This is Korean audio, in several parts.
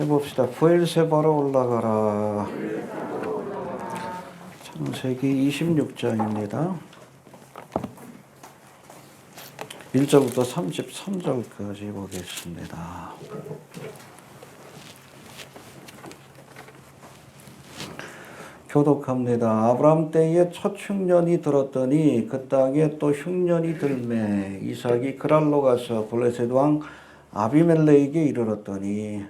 해봅시다. 부엘세바로 올라가라. 창세기 26장입니다. 1절부터 33절까지 보겠습니다. 교독합니다. 아브람 때에 첫 흉년이 들었더니 그 땅에 또 흉년이 들매 이삭이 그랄로 가서 블레셋 왕 아비멜렉에게 이르렀더니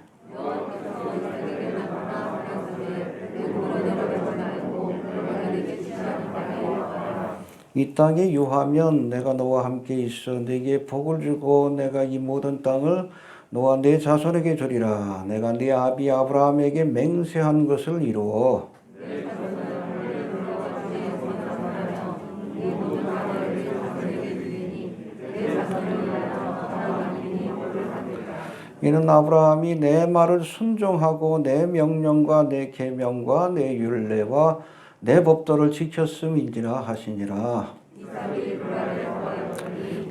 이 땅에 유하면 내가 너와 함께 있어 네게 복을 주고 내가 이 모든 땅을 너와 네 자손에게 주리라. 내가 네 아비 아브라함에게 맹세한 것을 이루어 이는 아브라함이 내 말을 순종하고 내 명령과 내 계명과 내 율례와 내 법도를 지켰음인지라 하시니라.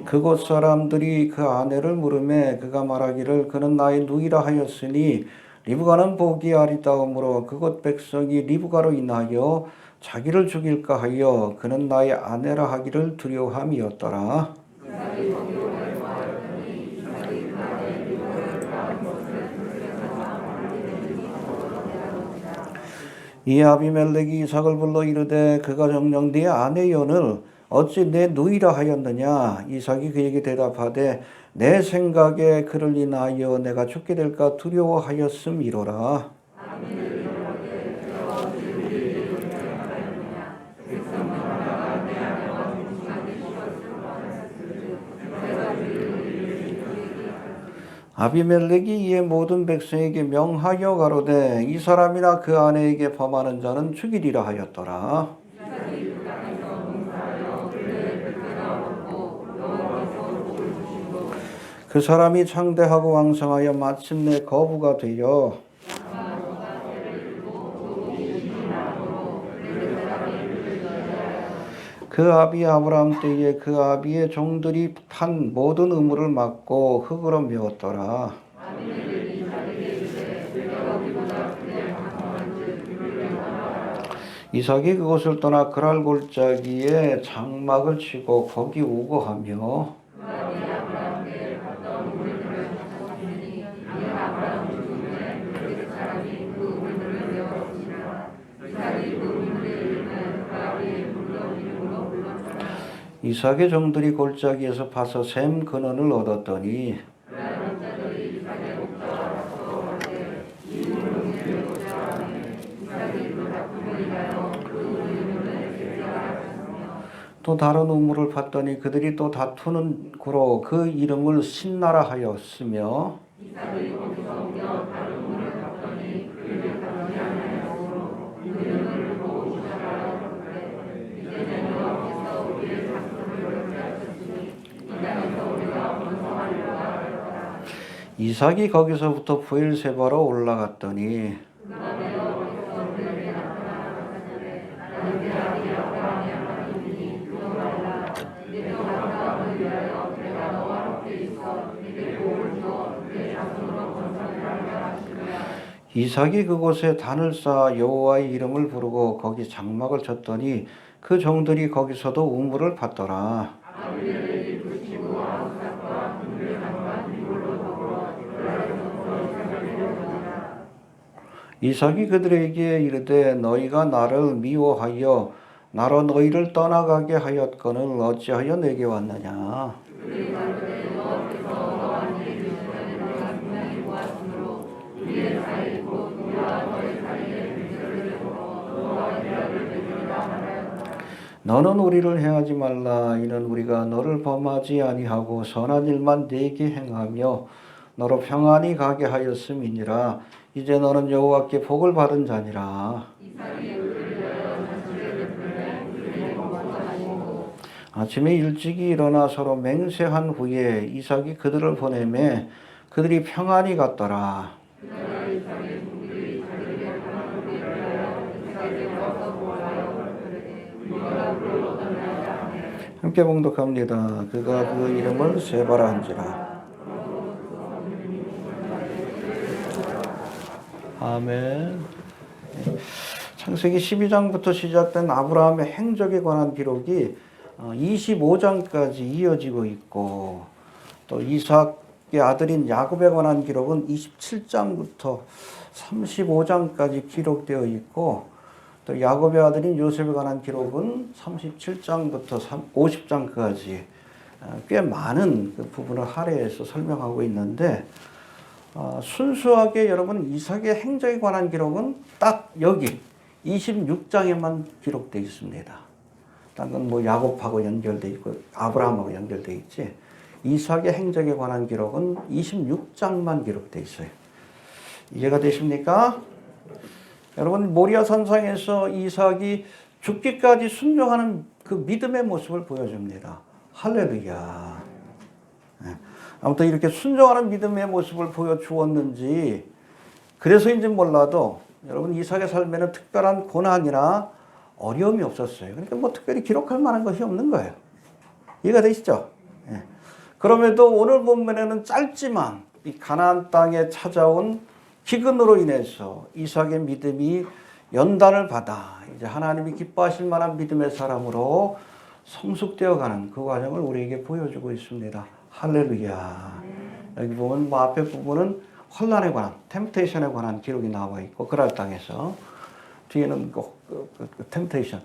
그곳 사람들이 그 아내를 물으매 그가 말하기를 그는 나의 누이라 하였으니 리브가는 복이 아리따움으로 그곳 백성이 리브가로 인하여 자기를 죽일까 하여 그는 나의 아내라 하기를 두려워함이었더라. 이 아비멜렉이 이삭을 불러 이르되 그가 정녕 네 아내여를 어찌 내 누이라 하였느냐. 이삭이 그에게 대답하되 내 생각에 그를 인하여 내가 죽게 될까 두려워하였음이로라. 아비멜렉이 이에 모든 백성에게 명하여 가로되 이 사람이나 그 아내에게 범하는 자는 죽이리라 하였더라. 그 사람이 창대하고 왕성하여 마침내 거부가 되어 그 아비 아브라함 때에 그 아비의 종들이 판 모든 우물을 막고 흙으로 메웠더라. 이삭이 그곳을 떠나 그랄 골짜기에 장막을 치고 거기 우거하며 이삭의 종들이 골짜기에서 파서 샘 근원을 얻었더니 또 다른 우물을 팠더니 그들이 또 다투는 고로 그 이름을 신나라 하였으며 이삭이 거기서부터 부엘세바로 올라갔더니 이삭이 그곳에 단을 쌓아 여호와의 이름을 부르고 거기 장막을 쳤더니 그 종들이 거기서도 우물을 팠더라. 이삭이 그들에게 이르되 너희가 나를 미워하여 나로 너희를 떠나가게 하였거늘 어찌하여 내게 왔느냐. 너는 우리를 해하지 말라. 이는 우리가 너를 범하지 아니하고 선한 일만 네게 행하며 너로 평안히 가게 하였음이니라. 이제 너는 여호와께 복을 받은 자니라. 아침에 일찍이 일어나 서로 맹세한 후에 이삭이 그들을 보내매 그들이 평안히 갔더라. 함께 봉독합니다. 그가 그 이름을 세바라 한지라. 아멘. 창세기 12장부터 시작된 아브라함의 행적에 관한 기록이 25장까지 이어지고 있고, 또 이삭의 아들인 야곱에 관한 기록은 27장부터 35장까지 기록되어 있고, 또 야곱의 아들인 요셉에 관한 기록은 37장부터 50장까지 꽤 많은 그 부분을 할애해서 설명하고 있는데, 순수하게 여러분 이삭의 행적에 관한 기록은 딱 여기 26장에만 기록되어 있습니다. 딴 건 뭐 야곱하고 연결되어 있고 아브라함하고 연결되어 있지, 이삭의 행적에 관한 기록은 26장만 기록되어 있어요. 이해가 되십니까? 여러분, 모리아 산상에서 이삭이 죽기까지 순종하는 그 믿음의 모습을 보여줍니다. 할렐루야. 아무튼 이렇게 순종하는 믿음의 모습을 보여주었는지, 그래서인지 몰라도 여러분 이삭의 삶에는 특별한 고난이나 어려움이 없었어요. 그러니까 뭐 특별히 기록할 만한 것이 없는 거예요. 이해가 되시죠? 예. 그럼에도 오늘 본문에는 짧지만 이 가나안 땅에 찾아온 기근으로 인해서 이삭의 믿음이 연단을 받아 이제 하나님이 기뻐하실 만한 믿음의 사람으로 성숙되어가는 그 과정을 우리에게 보여주고 있습니다. 할렐루야. 여기 보면 뭐 앞에 부분은 환난에 관한, 템테이션에 관한 기록이 나와 있고, 그랄 땅에서 뒤에는 템테이션,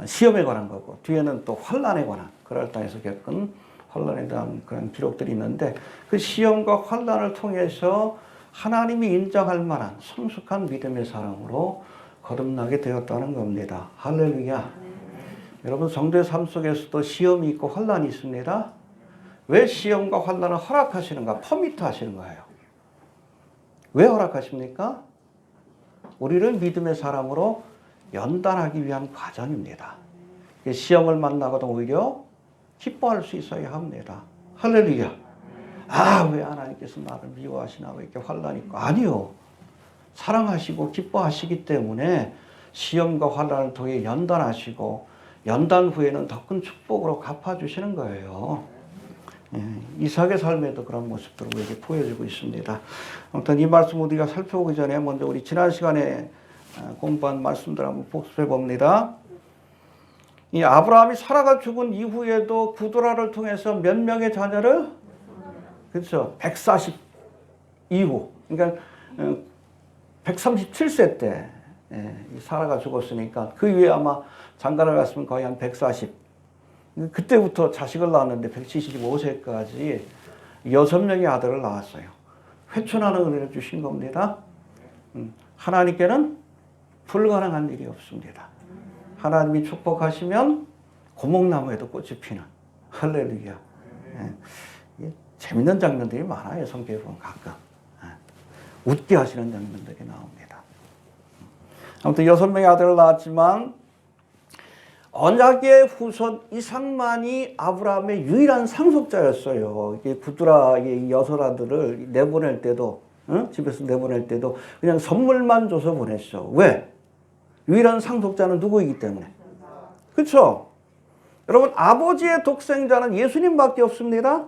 시험에 관한 거고, 뒤에는 또 환난에 관한, 그랄 땅에서 겪은 환난에 대한 그런 기록들이 있는데, 그 시험과 환난을 통해서 하나님이 인정할 만한 성숙한 믿음의 사람으로 거듭나게 되었다는 겁니다. 할렐루야. 여러분, 성도의 삶 속에서도 시험이 있고 환난이 있습니다. 왜 시험과 환난을 허락하시는가? 퍼미트 하시는 거예요. 왜 허락하십니까? 우리를 믿음의 사람으로 연단하기 위한 과정입니다. 시험을 만나거든 오히려 기뻐할 수 있어야 합니다. 할렐루야. 왜 하나님께서 나를 미워하시나, 왜 이렇게 환난이 있고. 아니요. 사랑하시고 기뻐하시기 때문에 시험과 환난을 통해 연단하시고, 연단 후에는 더 큰 축복으로 갚아주시는 거예요. 이삭의 삶에도 그런 모습들을 우리에게 보여주고 있습니다. 아무튼 이 말씀 우리가 살펴보기 전에 먼저 우리 지난 시간에 공부한 말씀들 한번 복습해 봅니다. 이 아브라함이 사라가 죽은 이후에도 구두라를 통해서 몇 명의 자녀를, 그렇죠, 140 이후, 그러니까 137세 때 사라가 죽었으니까 그 이후에 아마 장가를 갔으면 거의 한 140. 그때부터 자식을 낳았는데 175세까지 6명의 아들을 낳았어요. 회춘하는 은혜를 주신 겁니다. 하나님께는 불가능한 일이 없습니다. 하나님이 축복하시면 고목나무에도 꽃이 피는, 할렐루야. 재밌는 장면들이 많아요. 성경에 보면 가끔. 웃게 하시는 장면들이 나옵니다. 아무튼 6명의 아들을 낳았지만 언약의 후손 이삭만이 아브라함의 유일한 상속자였어요. 구두라의 6 아들을 내보낼 때도, 집에서 내보낼 때도 그냥 선물만 줘서 보냈어. 왜? 유일한 상속자는 누구이기 때문에. 그렇죠? 여러분, 아버지의 독생자는 예수님밖에 없습니다.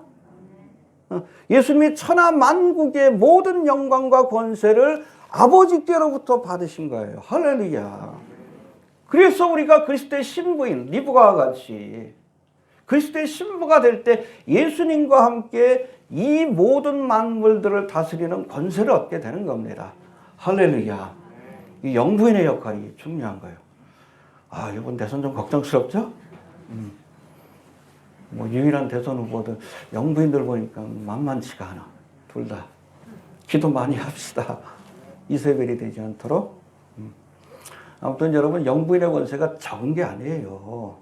예수님이 천하 만국의 모든 영광과 권세를 아버지께로부터 받으신 거예요. 할렐루야. 그래서 우리가 그리스도의 신부인 리브가와 같이 그리스도의 신부가 될 때 예수님과 함께 이 모든 만물들을 다스리는 권세를 얻게 되는 겁니다. 할렐루야. 이 영부인의 역할이 중요한 거예요. 이번 대선 좀 걱정스럽죠? 뭐 유일한 대선 후보들 영부인들 보니까 만만치가 않아. 둘 다. 기도 많이 합시다. 이세벨이 되지 않도록. 아무튼 여러분, 영부인의 권세가 적은 게 아니에요.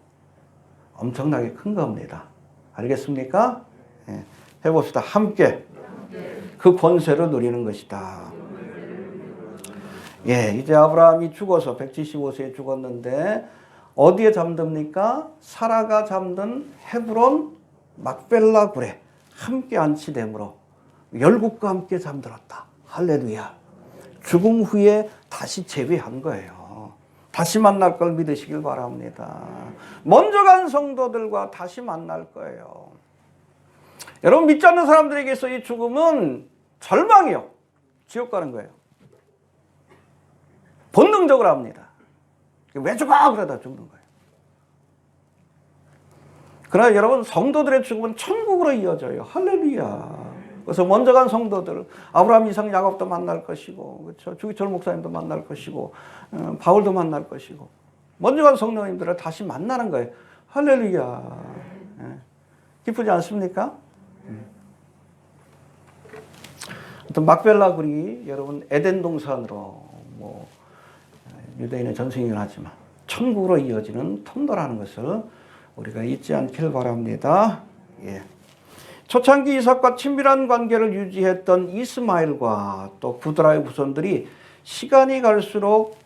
엄청나게 큰 겁니다. 알겠습니까? 해봅시다. 함께 그 권세를 누리는 것이다. 이제 아브라함이 죽어서 175세에 죽었는데 어디에 잠듭니까? 사라가 잠든 헤브론 막벨라 굴에 함께 안치됨으로 열국과 함께 잠들었다. 할렐루야. 죽음 후에 다시 재회한 거예요. 다시 만날 걸 믿으시길 바랍니다. 먼저 간 성도들과 다시 만날 거예요. 여러분, 믿지 않는 사람들에게서 이 죽음은 절망이요. 지옥 가는 거예요. 본능적으로 합니다. 왜 죽어? 그러다 죽는 거예요. 그러나 여러분, 성도들의 죽음은 천국으로 이어져요. 할렐루야. 그래서 먼저 간 성도들, 아브라함, 이삭, 야곱도 만날 것이고, 그렇죠? 주기철 목사님도 만날 것이고, 바울도 만날 것이고, 먼저 간 성도님들을 다시 만나는 거예요. 할렐루야. 예. 기쁘지 않습니까? 막벨라 굴이 여러분 에덴 동산으로 뭐 유대인의 전승이긴 하지만 천국으로 이어지는 통로라는 것을 우리가 잊지 않길 바랍니다. 예. 초창기 이삭과 친밀한 관계를 유지했던 이스마엘과 또 구드라의 후손들이 시간이 갈수록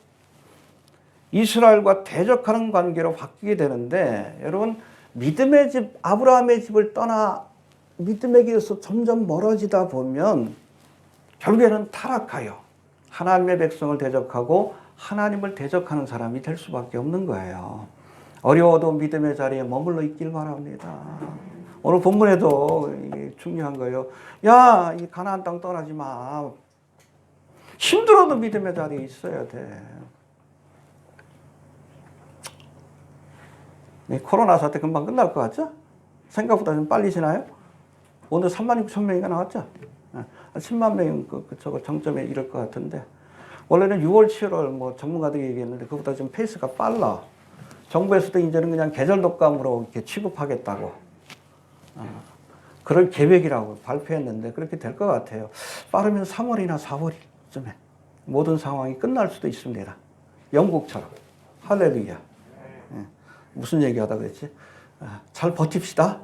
이스라엘과 대적하는 관계로 바뀌게 되는데, 여러분, 믿음의 집 아브라함의 집을 떠나 믿음의 길에서 점점 멀어지다 보면 결국에는 타락하여 하나님의 백성을 대적하고 하나님을 대적하는 사람이 될 수밖에 없는 거예요. 어려워도 믿음의 자리에 머물러 있길 바랍니다. 오늘 본문에도 이게 중요한 거예요. 야, 이 가나안 땅 떠나지 마. 힘들어도 믿음의 자리에 있어야 돼. 코로나 사태 금방 끝날 것 같죠? 생각보다 좀 빨리 지나요? 오늘 36,000명이가 나왔죠? 10만 명이 저거 정점에 이를 것 같은데, 원래는 6월, 7월 뭐 전문가들이 얘기했는데 그보다 좀 페이스가 빨라. 정부에서도 이제는 그냥 계절 독감으로 이렇게 취급하겠다고, 그럴 계획이라고 발표했는데 그렇게 될 것 같아요. 빠르면 3월이나 4월쯤에 모든 상황이 끝날 수도 있습니다. 영국처럼. 할렐루야. 무슨 얘기하다 그랬지? 잘 버팁시다.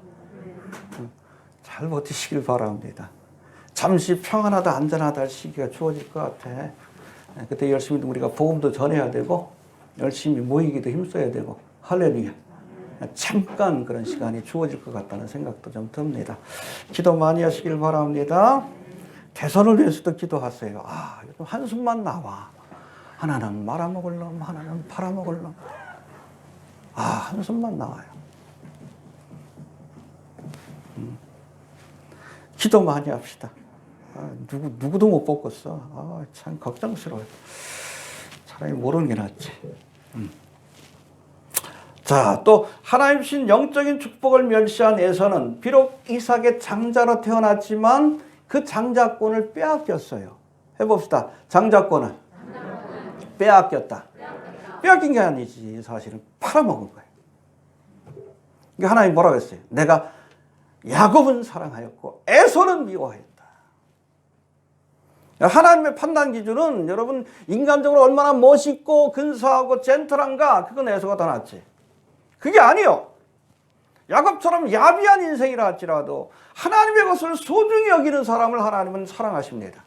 잘 버티시길 바랍니다. 잠시 평안하다 안전하다 할 시기가 주어질 것 같아. 그때 열심히 우리가 복음도 전해야 되고 열심히 모이기도 힘써야 되고, 할렐루야. 잠깐 그런 시간이 주어질 것 같다는 생각도 좀 듭니다. 기도 많이 하시길 바랍니다. 대선을 위해서도 기도하세요. 한숨만 나와. 하나는 말아먹을 놈, 하나는 팔아먹을 놈. 한숨만 나와요. 기도 많이 합시다. 누구도 못 뽑겠어. 참 걱정스러워요. 차라리 모르는 게 낫지. 자, 또 하나님 주신 영적인 축복을 멸시한 에서는 비록 이삭의 장자로 태어났지만 그 장자권을 빼앗겼어요. 해봅시다. 장자권을 빼앗겼다. 빼앗긴 게 아니지. 사실은 팔아먹은 거예요. 그러니까 하나님 뭐라고 했어요? 내가 야곱은 사랑하였고 에서는 미워하였다. 하나님의 판단 기준은 여러분, 인간적으로 얼마나 멋있고 근사하고 젠틀한가, 그건 에서가 더 낫지. 그게 아니요. 야곱처럼 야비한 인생이라 할지라도 하나님의 것을 소중히 여기는 사람을 하나님은 사랑하십니다.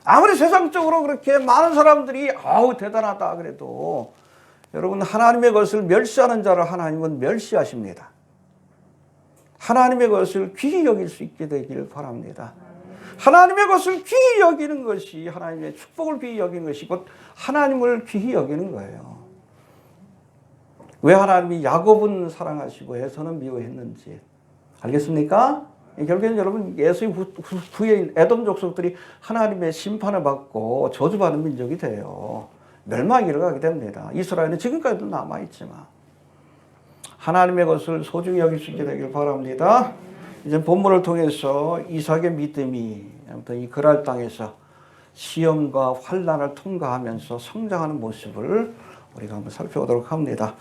아무리 세상적으로 그렇게 많은 사람들이 대단하다 그래도 여러분, 하나님의 것을 멸시하는 자를 하나님은 멸시하십니다. 하나님의 것을 귀히 여길 수 있게 되길 바랍니다. 하나님의 것을 귀히 여기는 것이 하나님의 축복을 귀히 여기는 것이 곧 하나님을 귀히 여기는 거예요. 왜 하나님이 야곱은 사랑하시고 에서는 미워했는지 알겠습니까? 결국에는 여러분, 에서의 후예인 에돔 족속들이 하나님의 심판을 받고 저주받은 민족이 돼요. 멸망에 이르게 됩니다. 이스라엘은 지금까지도 남아있지만 하나님의 것을 소중히 여길 수 있게 되길 바랍니다. 이제 본문을 통해서 이삭의 믿음이 아무튼 이 그랄 땅에서 시험과 환난을 통과하면서 성장하는 모습을 우리가 한번 살펴보도록 합니다.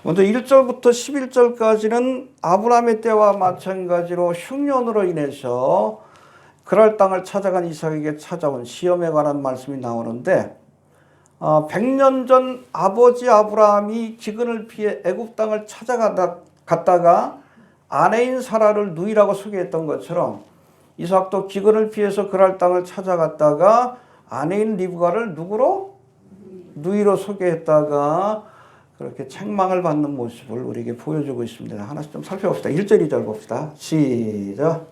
먼저 1절부터 11절까지는 아브라함의 때와 마찬가지로 흉년으로 인해서 그랄 땅을 찾아간 이삭에게 찾아온 시험에 관한 말씀이 나오는데, 100년 전 아버지 아브라함이 기근을 피해 애굽 땅을 찾아갔다가 아내인 사라를 누이라고 소개했던 것처럼 이삭도 기근을 피해서 그랄 땅을 찾아갔다가 아내인 리브가를 누구로? 누이로 소개했다가 그렇게 책망을 받는 모습을 우리에게 보여주고 있습니다. 하나씩 좀 살펴봅시다. 1절, 2절 봅시다. 시작.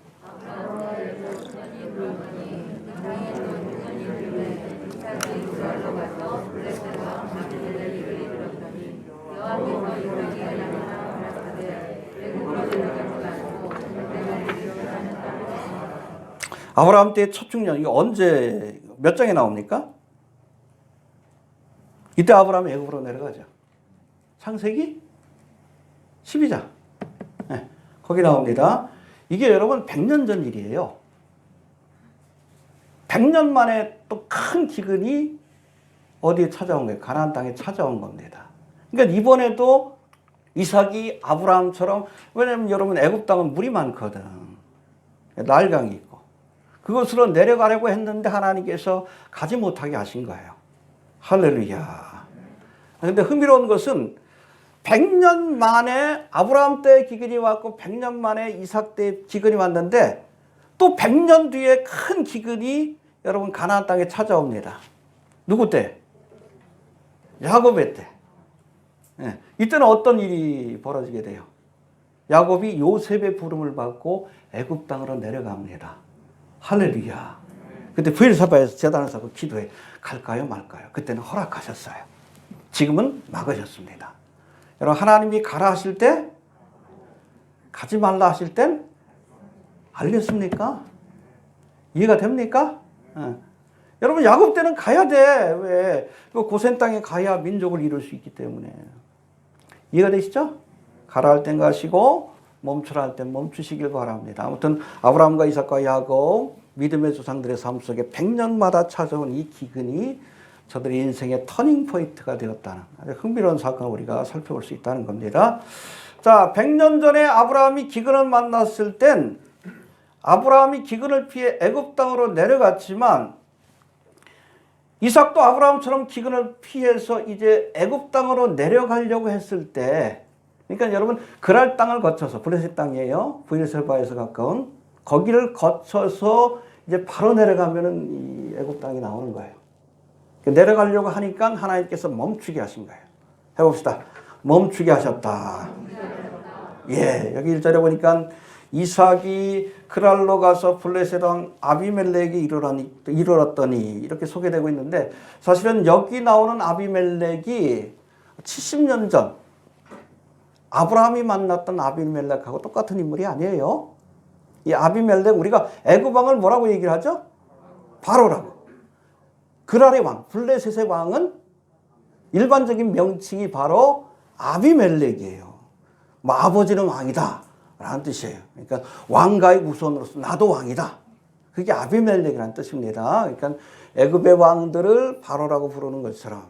아브라함 때의 첫 중년, 이게 언제 몇 장에 나옵니까? 이때 아브라함이 애굽으로 내려가죠. 창세기 12장. 네, 거기 나옵니다. 이게 여러분 100년 전 일이에요. 100년 만에 또 큰 기근이 어디에 찾아온 거예요? 가나안 땅에 찾아온 겁니다. 그러니까 이번에도 이삭이 아브라함처럼, 왜냐면 여러분 애굽 땅은 물이 많거든. 나일강이 있고. 그곳으로 내려가려고 했는데 하나님께서 가지 못하게 하신 거예요. 할렐루야. 근데 흥미로운 것은 100년 만에 아브라함 때 기근이 왔고 100년 만에 이삭 때 기근이 왔는데 또 100년 뒤에 큰 기근이 여러분 가나안 땅에 찾아옵니다. 누구 때? 야곱의 때. 네. 이때는 어떤 일이 벌어지게 돼요? 야곱이 요셉의 부름을 받고 애굽 땅으로 내려갑니다. 할렐루야. 그때 브엘사바에서 제단을 쌓고 기도해. 갈까요 말까요? 그때는 허락하셨어요. 지금은 막으셨습니다. 여러분 하나님이 가라 하실 때, 가지 말라 하실 땐 알겠습니까? 이해가 됩니까? 네. 여러분 야곱 때는 가야 돼. 왜? 고센 땅에 가야 민족을 이룰 수 있기 때문에. 이해가 되시죠? 가라 할 땐 가시고 멈추라 할 땐 멈추시길 바랍니다. 아무튼 아브라함과 이삭과 야곱 믿음의 조상들의 삶 속에 100년마다 찾아온 이 기근이 저들의 인생의 터닝 포인트가 되었다는 아주 흥미로운 사건을 우리가 살펴볼 수 있다는 겁니다. 자, 100년 전에 아브라함이 기근을 만났을 땐 아브라함이 기근을 피해 애굽 땅으로 내려갔지만 이삭도 아브라함처럼 기근을 피해서 이제 애굽 땅으로 내려가려고 했을 때, 그러니까 여러분 그랄 땅을 거쳐서, 블레셋 땅이에요. 브엘세바에서 가까운 거기를 거쳐서 이제 바로 내려가면은 이 애굽 땅이 나오는 거예요. 내려가려고 하니까 하나님께서 멈추게 하신 거예요. 해봅시다. 멈추게 하셨다. 예, 여기 1절에 보니까 이삭이 그랄로 가서 블레셋 왕 아비멜렉이 이르렀더니 이렇게 소개되고 있는데, 사실은 여기 나오는 아비멜렉이 70년 전 아브라함이 만났던 아비멜렉하고 똑같은 인물이 아니에요. 이 아비멜렉, 우리가 애굽 왕을 뭐라고 얘기를 하죠? 바로라고. 그랄의 왕, 블레셋의 왕은 일반적인 명칭이 바로 아비멜렉이에요. 뭐 아버지는 왕이다 라는 뜻이에요. 그러니까 왕가의 후손으로서 나도 왕이다. 그게 아비멜렉이라는 뜻입니다. 그러니까 애굽의 왕들을 바로라고 부르는 것처럼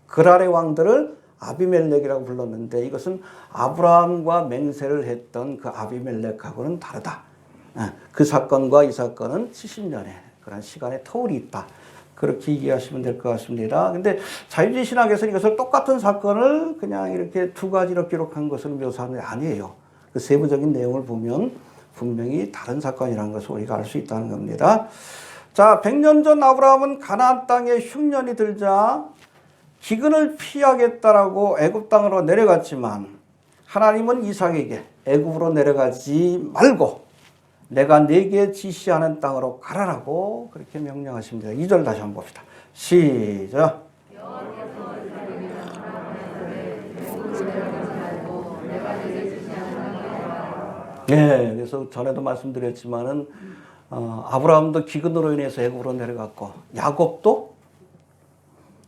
그랄의 왕들을 아비멜렉이라고 불렀는데, 이것은 아브라함과 맹세를 했던 그 아비멜렉하고는 다르다. 그 사건과 이 사건은 70년의 그런 시간의 터울이 있다. 그렇게 이해하시면 될 것 같습니다. 근데 자유주의 신학에서는 이것을 똑같은 사건을 그냥 이렇게 두 가지로 기록한 것을 묘사하는 게 아니에요. 그 세부적인 내용을 보면 분명히 다른 사건이라는 것을 우리가 알 수 있다는 겁니다. 자, 100년 전 아브라함은 가나안 땅에 흉년이 들자 기근을 피하겠다라고 애굽 땅으로 내려갔지만 하나님은 이삭에게 애굽으로 내려가지 말고 내가 네게 지시하는 땅으로 가라라고 그렇게 명령하십니다. 2절 다시 한번 봅시다. 시작. 네, 그래서 전에도 말씀드렸지만은 아브라함도 기근으로 인해서 애굽으로 내려갔고 야곱도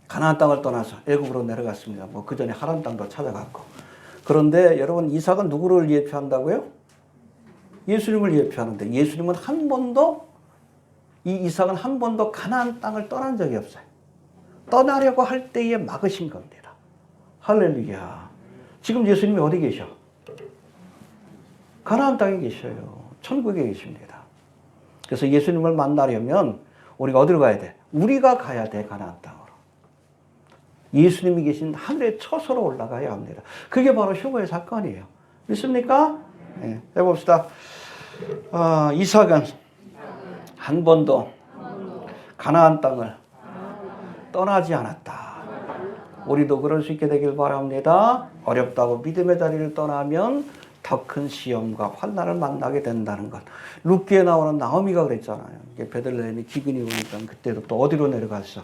가나안 땅을 떠나서 애굽으로 내려갔습니다. 뭐 그 전에 하란 땅도 찾아갔고. 그런데 여러분 이삭은 누구를 예표한다고요? 예수님을 예표하는데 예수님은 이삭은 한 번도 가나안 땅을 떠난 적이 없어요. 떠나려고 할 때에 막으신 겁니다. 할렐루야. 지금 예수님이 어디 계셔? 가나안 땅에 계셔요. 천국에 계십니다. 그래서 예수님을 만나려면 우리가 어디로 가야 돼? 우리가 가야 돼, 가나안 땅으로. 예수님이 계신 하늘의 처소로 올라가야 합니다. 그게 바로 휴거의 사건이에요. 믿습니까? 네, 해봅시다. 이삭은 한 번도 가나안 땅을 떠나지 않았다. 우리도 그럴 수 있게 되길 바랍니다. 어렵다고 믿음의 자리를 떠나면 더 큰 시험과 환난을 만나게 된다는 것. 룻기에 나오는 나오미가 그랬잖아요. 베들레헴이 기근이 오니까 그때도 또 어디로 내려갔어?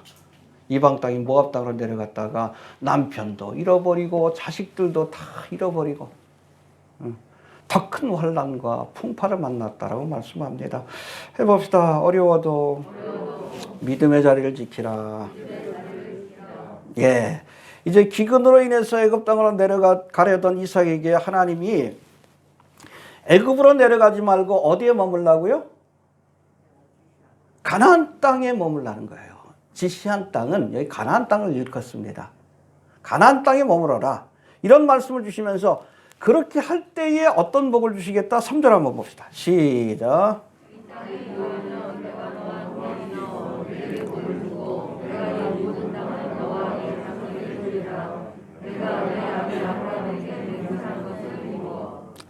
이방 땅인 모압 땅으로 내려갔다가 남편도 잃어버리고 자식들도 다 잃어버리고 더 큰 환난과 풍파를 만났다라고 말씀합니다. 해봅시다. 어려워도 믿음의 자리를 지키라. 예. 이제 기근으로 인해서 애굽 땅으로 내려가려던 이삭에게 하나님이 애굽으로 내려가지 말고 어디에 머물라고요? 가나안 땅에 머물라는 거예요. 지시한 땅은 여기 가나안 땅을 일컫습니다. 가나안 땅에 머물러라. 이런 말씀을 주시면서 그렇게 할 때에 어떤 복을 주시겠다? 3절 한번 봅시다. 시작.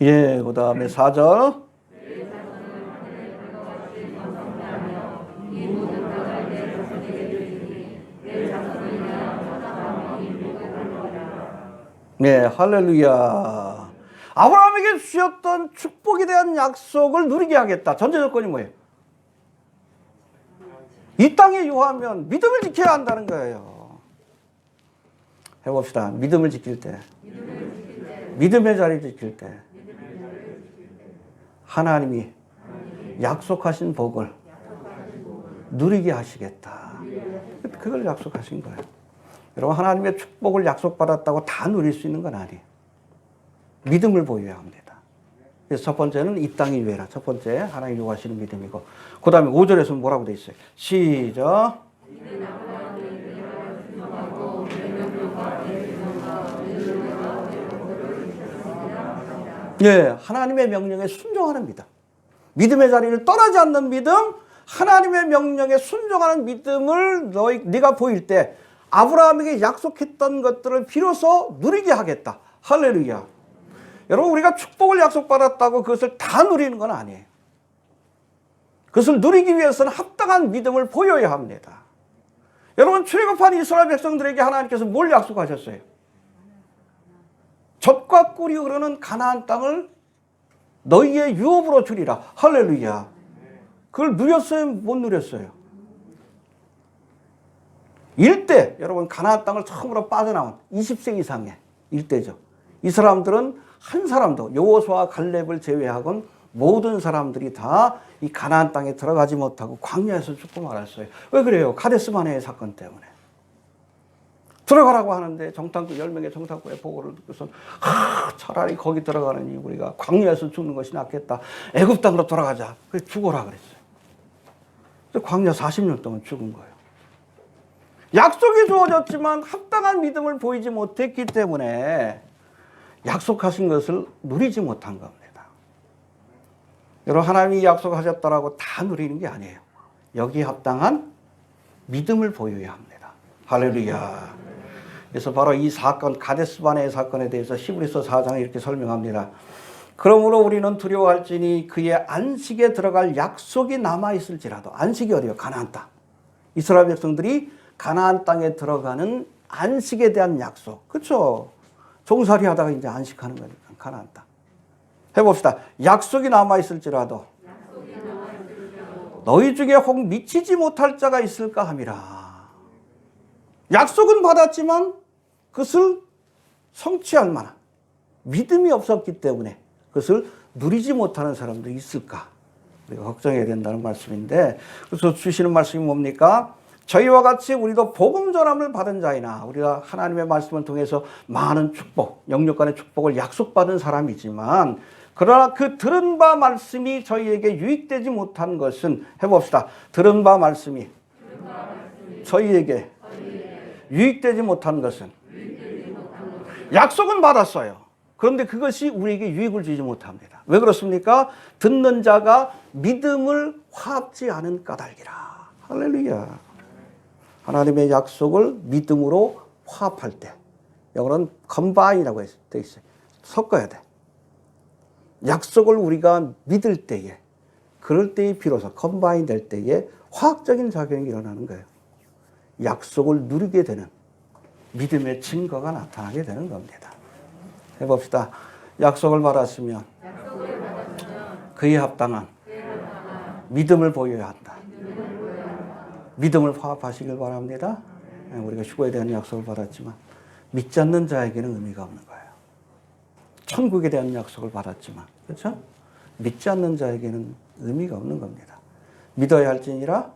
예, 그 다음에 4절. 네, 할렐루야. 아브라함에게 주셨던 축복에 대한 약속을 누리게 하겠다. 전제 조건이 뭐예요? 이 땅에 유하면 믿음을 지켜야 한다는 거예요. 해봅시다. 믿음을 지킬 때. 믿음의 자리 지킬 때. 하나님이 약속하신 복을 누리게 하시겠다. 그걸 약속하신 거예요. 여러분, 하나님의 축복을 약속받았다고 다 누릴 수 있는 건 아니에요. 믿음을 보여야 합니다. 그래서 첫 번째는 이 땅이 유해라. 첫 번째, 하나님 요구하시는 믿음이고, 그 다음에 5절에서는 뭐라고 돼 있어요? 시작. 예, 하나님의 명령에 순종하는 믿음. 믿음의 자리를 떠나지 않는 믿음, 하나님의 명령에 순종하는 믿음을 네가 보일 때 아브라함에게 약속했던 것들을 비로소 누리게 하겠다. 할렐루야. 여러분, 우리가 축복을 약속받았다고 그것을 다 누리는 건 아니에요. 그것을 누리기 위해서는 합당한 믿음을 보여야 합니다. 여러분, 출애굽한 이스라엘 백성들에게 하나님께서 뭘 약속하셨어요? 젖과 꿀이 흐르는 가나안 땅을 너희의 유업으로 주리라. 할렐루야. 그걸 누렸어요? 못 누렸어요? 일대, 여러분, 가나안 땅을 처음으로 빠져나온 20세 이상의 일대죠. 이 사람들은 한 사람도, 여호수아와 갈렙을 제외하고는 모든 사람들이 다 이 가나안 땅에 들어가지 못하고 광야에서 죽고 말았어요. 왜 그래요? 가데스바네의 사건 때문에. 들어가라고 하는데 정탐꾼 10명의 정탐꾼의 보고를 듣고서 차라리 거기 들어가느니 우리가 광야에서 죽는 것이 낫겠다. 애굽 땅으로 돌아가자. 그래서 죽어라 그랬어요. 그래서 광야 40년 동안 죽은 거예요. 약속이 주어졌지만 합당한 믿음을 보이지 못했기 때문에 약속하신 것을 누리지 못한 겁니다. 여러분, 하나님이 약속하셨다라고 다 누리는 게 아니에요. 여기에 합당한 믿음을 보여야 합니다. 할렐루야. 그래서 바로 이 사건, 가데스바네의 사건에 대해서 히브리서 4장에 이렇게 설명합니다. 그러므로 우리는 두려워할지니 그의 안식에 들어갈 약속이 남아있을지라도. 안식이 어디요? 가나안 땅. 이스라엘 백성들이 가나안 땅에 들어가는 안식에 대한 약속. 그렇죠? 종살이 하다가 이제 안식하는 거니까 가나안 땅. 해봅시다. 약속이 남아있을지라도 너희 중에 혹 미치지 못할 자가 있을까 함이라. 약속은 받았지만 그것을 성취할 만한 믿음이 없었기 때문에 그것을 누리지 못하는 사람들이 있을까? 우리가 걱정해야 된다는 말씀인데, 그래서 주시는 말씀이 뭡니까? 저희와 같이 우리도 복음 전함을 받은 자이나, 우리가 하나님의 말씀을 통해서 많은 축복, 영육간의 축복을 약속받은 사람이지만, 그러나 그 들은 바 말씀이 저희에게 유익되지 못한 것은, 해봅시다. 들은 바 말씀이 저희에게 유익되지 못한 것은, 약속은 받았어요. 그런데 그것이 우리에게 유익을 주지 못합니다. 왜 그렇습니까? 듣는 자가 믿음을 화합지 않은 까닭이라. 할렐루야. 하나님의 약속을 믿음으로 화합할 때, 영어로는 컴바인이라고 되어 있어요. 섞어야 돼. 약속을 우리가 믿을 때에, 그럴 때에 비로소 컴바인 될 때에 화학적인 작용이 일어나는 거예요. 약속을 누리게 되는 믿음의 증거가 나타나게 되는 겁니다. 해봅시다. 약속을 받았으면 그에 합당한 믿음을 보여야 한다. 믿음을 화합하시길 바랍니다. 우리가 휴거에 대한 약속을 받았지만 믿지 않는 자에게는 의미가 없는 거예요. 천국에 대한 약속을 받았지만, 그렇죠? 믿지 않는 자에게는 의미가 없는 겁니다. 믿어야 할지니라.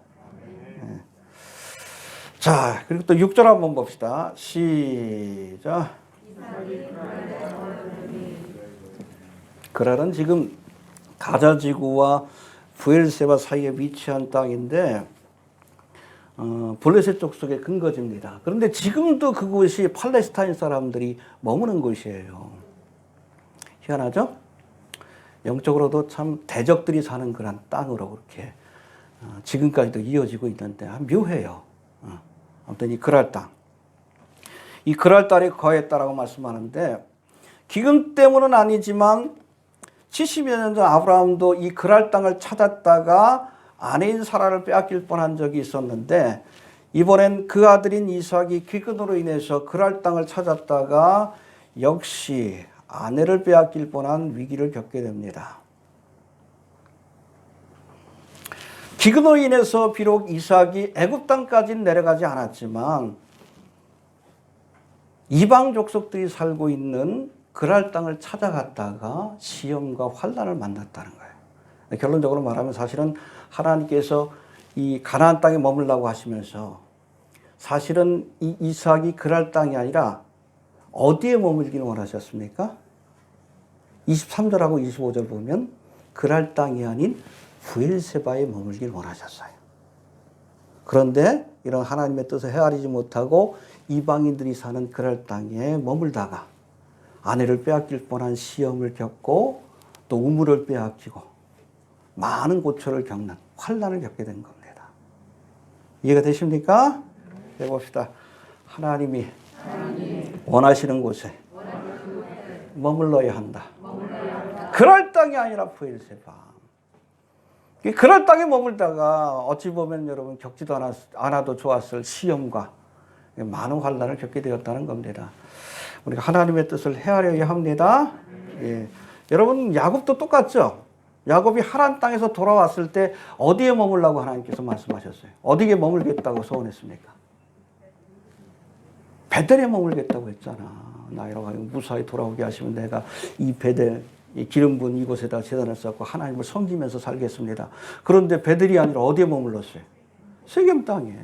자, 그리고 또 6절 한번 봅시다. 시작. 그랄은 지금 가자지구와 브엘세바 사이에 위치한 땅인데 블레셋 족속의 근거지입니다. 그런데 지금도 그곳이 팔레스타인 사람들이 머무는 곳이에요. 희한하죠? 영적으로도 참 대적들이 사는 그런 땅으로 그렇게 지금까지도 이어지고 있는데 묘해요. 아무튼 이 그랄 땅. 이 그랄 땅에 거했다라고 말씀하는데 기근 때문은 아니지만 70여 년 전 아브라함도 이 그랄 땅을 찾았다가 아내인 사라를 빼앗길 뻔한 적이 있었는데 이번엔 그 아들인 이삭이 기근으로 인해서 그랄 땅을 찾았다가 역시 아내를 빼앗길 뻔한 위기를 겪게 됩니다. 기근으로 인해서 비록 이삭이 애굽 땅까지는 내려가지 않았지만 이방 족속들이 살고 있는 그랄 땅을 찾아갔다가 시험과 환난을 만났다는 거예요. 결론적으로 말하면 사실은 하나님께서 이 가나안 땅에 머물라고 하시면서 사실은 이 이삭이 그랄 땅이 아니라 어디에 머물기를 원하셨습니까? 23절하고 25절 보면 그랄 땅이 아닌 브엘세바에 머물길 원하셨어요. 그런데 이런 하나님의 뜻을 헤아리지 못하고 이방인들이 사는 그랄 땅에 머물다가 아내를 빼앗길 뻔한 시험을 겪고 또 우물을 빼앗기고 많은 고초를 겪는 환난을 겪게 된 겁니다. 이해가 되십니까? 해봅시다. 하나님이 원하시는 곳에 머물러야 한다. 그럴 땅이 아니라 브엘세바. 그럴 땅에 머물다가 어찌 보면 여러분 겪지도 않아도 좋았을 시험과 많은 환난을 겪게 되었다는 겁니다. 우리가 하나님의 뜻을 헤아려야 합니다. 예. 여러분 야곱도 똑같죠? 야곱이 하란 땅에서 돌아왔을 때 어디에 머물라고 하나님께서 말씀하셨어요? 어디에 머물겠다고 소원했습니까? 베델에 머물겠다고 했잖아. 나이로 무사히 돌아오게 하시면 내가 이 베델, 이 기름 부은 이곳에다 제단을 쌓고 하나님을 섬기면서 살겠습니다. 그런데 베델이 아니라 어디에 머물렀어요? 세겜 땅에.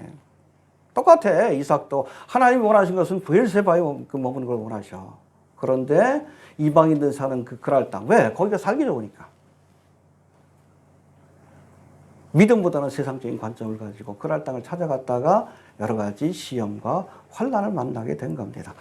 똑같아. 이삭도 하나님이 원하신 것은 브엘세바에 머무는 걸 원하셔. 그런데 이방인들 사는 그 그랄 땅. 왜? 거기가 살기 좋으니까. 믿음보다는 세상적인 관점을 가지고 그랄 땅을 찾아갔다가 여러 가지 시험과 환난을 만나게 된 겁니다.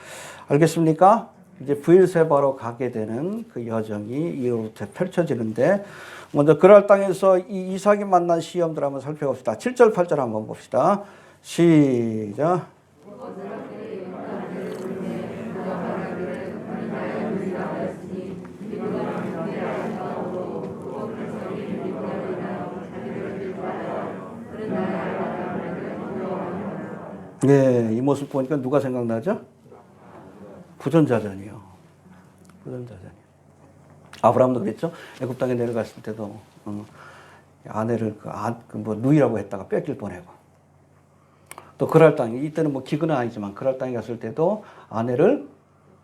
알겠습니까? 이제 브엘세바로 가게 되는 그 여정이 이후부터 펼쳐지는데 먼저 그랄 땅에서 이 이삭이 만난 시험들 한번 살펴봅시다. 7절 8절 한번 봅시다. 시작. 네, 이 모습 보니까 누가 생각나죠? 부전자전이요. 부전자전이요. 아브라함도 그랬죠. 애굽 땅에 내려갔을 때도 아내를 누이라고 했다가 뺏길 뻔하고. 또 그랄 땅, 이때는 뭐 기근은 아니지만 그랄 땅에 갔을 때도 아내를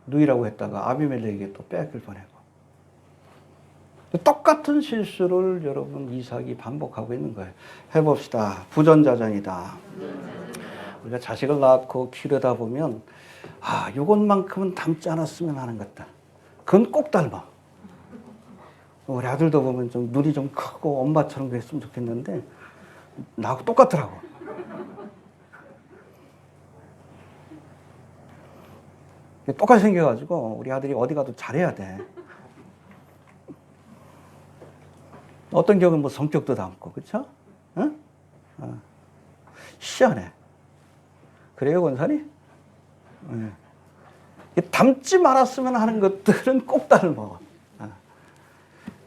누이라고 했다가 아비멜렉에게 또 뺏길 뻔하고. 똑같은 실수를 여러분 이삭이 반복하고 있는 거예요. 해봅시다. 부전자전이다. 우리가 자식을 낳고 키우다 보면 이것만큼은 닮지 않았으면 하는 것들. 그건 꼭 닮아. 우리 아들도 보면 좀 눈이 좀 크고 엄마처럼 그랬으면 좋겠는데 나하고 똑같더라고. 똑같이 생겨가지고 우리 아들이 어디 가도 잘해야 돼. 어떤 경우는 뭐 성격도 닮고, 그렇죠? 응? 희한해. 그래요, 권사님? 네. 닮지 말았으면 하는 것들은 꼭 닮아.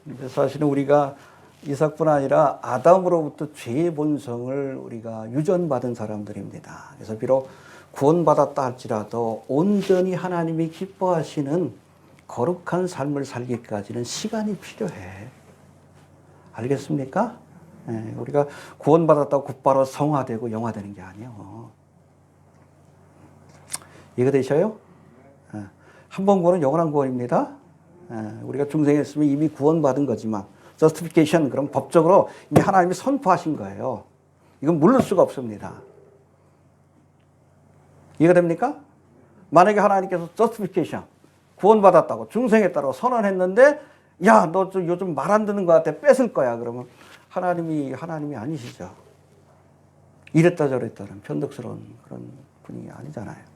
근데 사실은 우리가 이삭뿐 아니라 아담으로부터 죄의 본성을 우리가 유전받은 사람들입니다. 그래서 비록 구원받았다 할지라도 온전히 하나님이 기뻐하시는 거룩한 삶을 살기까지는 시간이 필요해. 알겠습니까? 네, 우리가 구원받았다고 곧바로 성화되고 영화되는 게 아니에요. 이해되셔요? 한 번 구원은 영원한 구원입니다. 우리가 중생했으면 이미 구원받은 거지만 justification, 그럼 법적으로 이미 하나님이 선포하신 거예요. 이건 물을 수가 없습니다. 이해가 됩니까? 만약에 하나님께서 justification, 구원받았다고 중생했다고 선언했는데 야, 너 요즘 말 안 듣는 것 같아. 뺏을 거야. 그러면 하나님이 아니시죠. 이랬다 저랬다는 변덕스러운 그런 분이 아니잖아요.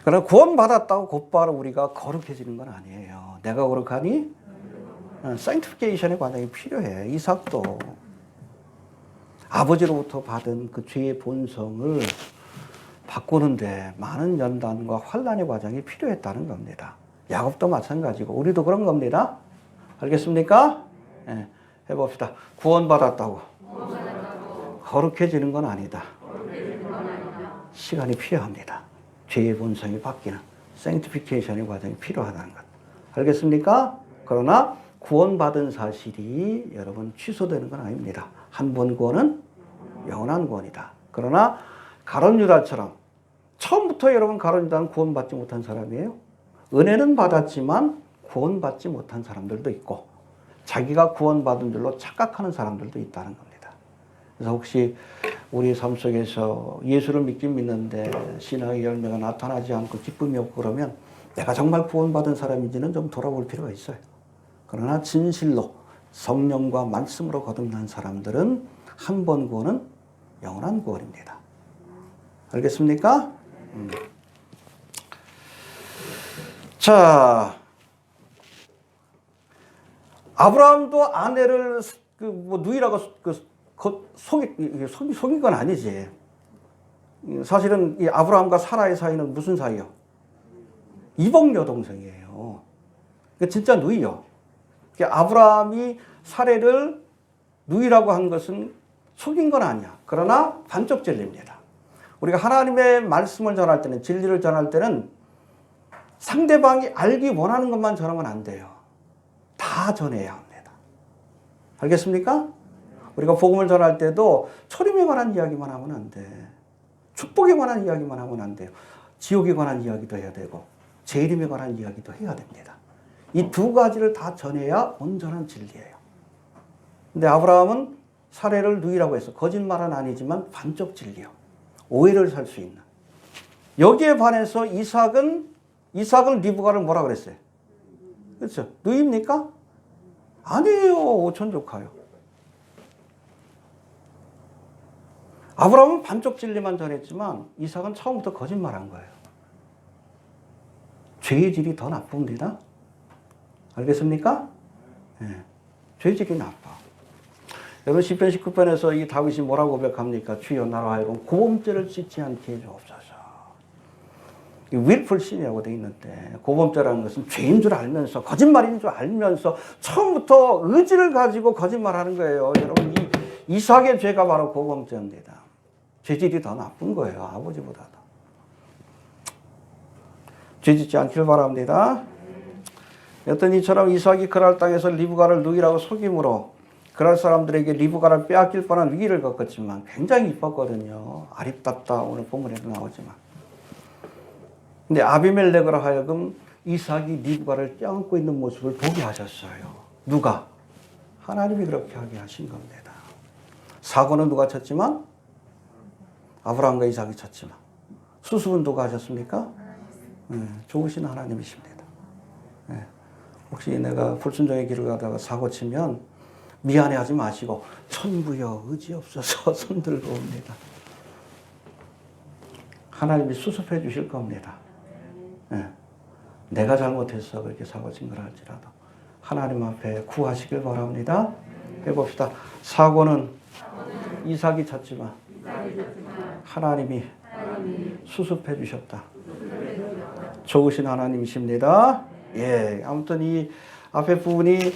그러나 구원받았다고 곧바로 우리가 거룩해지는 건 아니에요. 내가 거룩하니? sanctification의 과정이 필요해. 이삭도 아버지로부터 받은 그 죄의 본성을 바꾸는데 많은 연단과 환난의 과정이 필요했다는 겁니다. 야곱도 마찬가지고 우리도 그런 겁니다. 알겠습니까? 네, 해봅시다. 구원받았다고 거룩해지는 건 아니다. 시간이 필요합니다. 죄의 본성이 바뀌는 sanctification의 과정이 필요하다는 것. 알겠습니까? 그러나 구원받은 사실이 여러분 취소되는 건 아닙니다. 한 번 구원은 영원한 구원이다. 그러나 가룟 유다처럼 처음부터 여러분 가룟 유다는 구원받지 못한 사람이에요. 은혜는 받았지만 구원받지 못한 사람들도 있고 자기가 구원받은 줄로 착각하는 사람들도 있다는 겁니다. 그래서 혹시 우리 삶 속에서 예수를 믿긴 믿는데 신앙의 열매가 나타나지 않고 기쁨이 없고 그러면 내가 정말 구원받은 사람인지는 좀 돌아볼 필요가 있어요. 그러나 진실로 성령과 말씀으로 거듭난 사람들은 한 번 구원은 영원한 구원입니다. 알겠습니까? 자, 아브라함도 아내를 누이라고 속인 건 아니지. 사실은 이 아브라함과 사라의 사이는 무슨 사이요? 이복 여동생이에요. 진짜 누이요. 아브라함이 사례를 누이라고 한 것은 속인 건 아니야. 그러나 반쪽 진리입니다. 우리가 하나님의 말씀을 전할 때는, 진리를 전할 때는 상대방이 알기 원하는 것만 전하면 안 돼요. 다 전해야 합니다. 알겠습니까? 우리가 복음을 전할 때도 초림에 관한 이야기만 하면 안 돼. 축복에 관한 이야기만 하면 안 돼요. 지옥에 관한 이야기도 해야 되고 재림에 관한 이야기도 해야 됩니다. 이 두 가지를 다 전해야 온전한 진리예요. 근데 아브라함은 사례를 누이라고 해서 거짓말은 아니지만 반쪽 진리요. 오해를 살 수 있는. 여기에 반해서 이삭은 리브가를 뭐라 그랬어요? 그렇죠? 누이입니까? 아니에요. 오촌 조카요. 아브라함은 반쪽 진리만 전했지만 이삭은 처음부터 거짓말한 거예요. 죄의 질이 더 나쁩니다. 알겠습니까? 네. 죄의 질이 나빠. 여러분 시편 19편에서 이 다윗이 뭐라고 고백합니까? 주여 나로 하여금 고범죄를 짓지 않게 해주옵소서. willful sin이라고 되어 있는데 고범죄라는 것은 죄인 줄 알면서 거짓말인 줄 알면서 처음부터 의지를 가지고 거짓말하는 거예요. 여러분 이 이삭의 죄가 바로 고범죄입니다. 죄질이 더 나쁜 거예요. 아버지보다도. 죄짓지 않기를 바랍니다. 여튼 이처럼 이삭이 그랄 땅에서 리브가를 누이라고 속임으로 그럴 사람들에게 리브가를 빼앗길 뻔한 위기를 겪었지만 굉장히 이뻤거든요. 아립답다 오늘 본문에도 나오지만. 근데 아비멜렉으로 하여금 이삭이 리브가를 껴안고 있는 모습을 보게 하셨어요. 누가? 하나님이 그렇게 하게 하신 겁니다. 사고는 누가 쳤지만? 아브라함과 이삭이 쳤지만. 수습은 누가 하셨습니까? 네, 좋으신 하나님이십니다. 네. 혹시 내가 불순종의 길을 가다가 사고 치면 미안해하지 마시고 천부여 의지없어서 손 들고 옵니다. 하나님이 수습해 주실 겁니다. 네. 내가 잘못해서 그렇게 사고 친 걸 할지라도 하나님 앞에 구하시길 바랍니다. 해봅시다. 사고는 이삭이 쳤지만 하나님이 수습해 주셨다. 좋으신 하나님이십니다. 예, 아무튼 이 앞에 부분이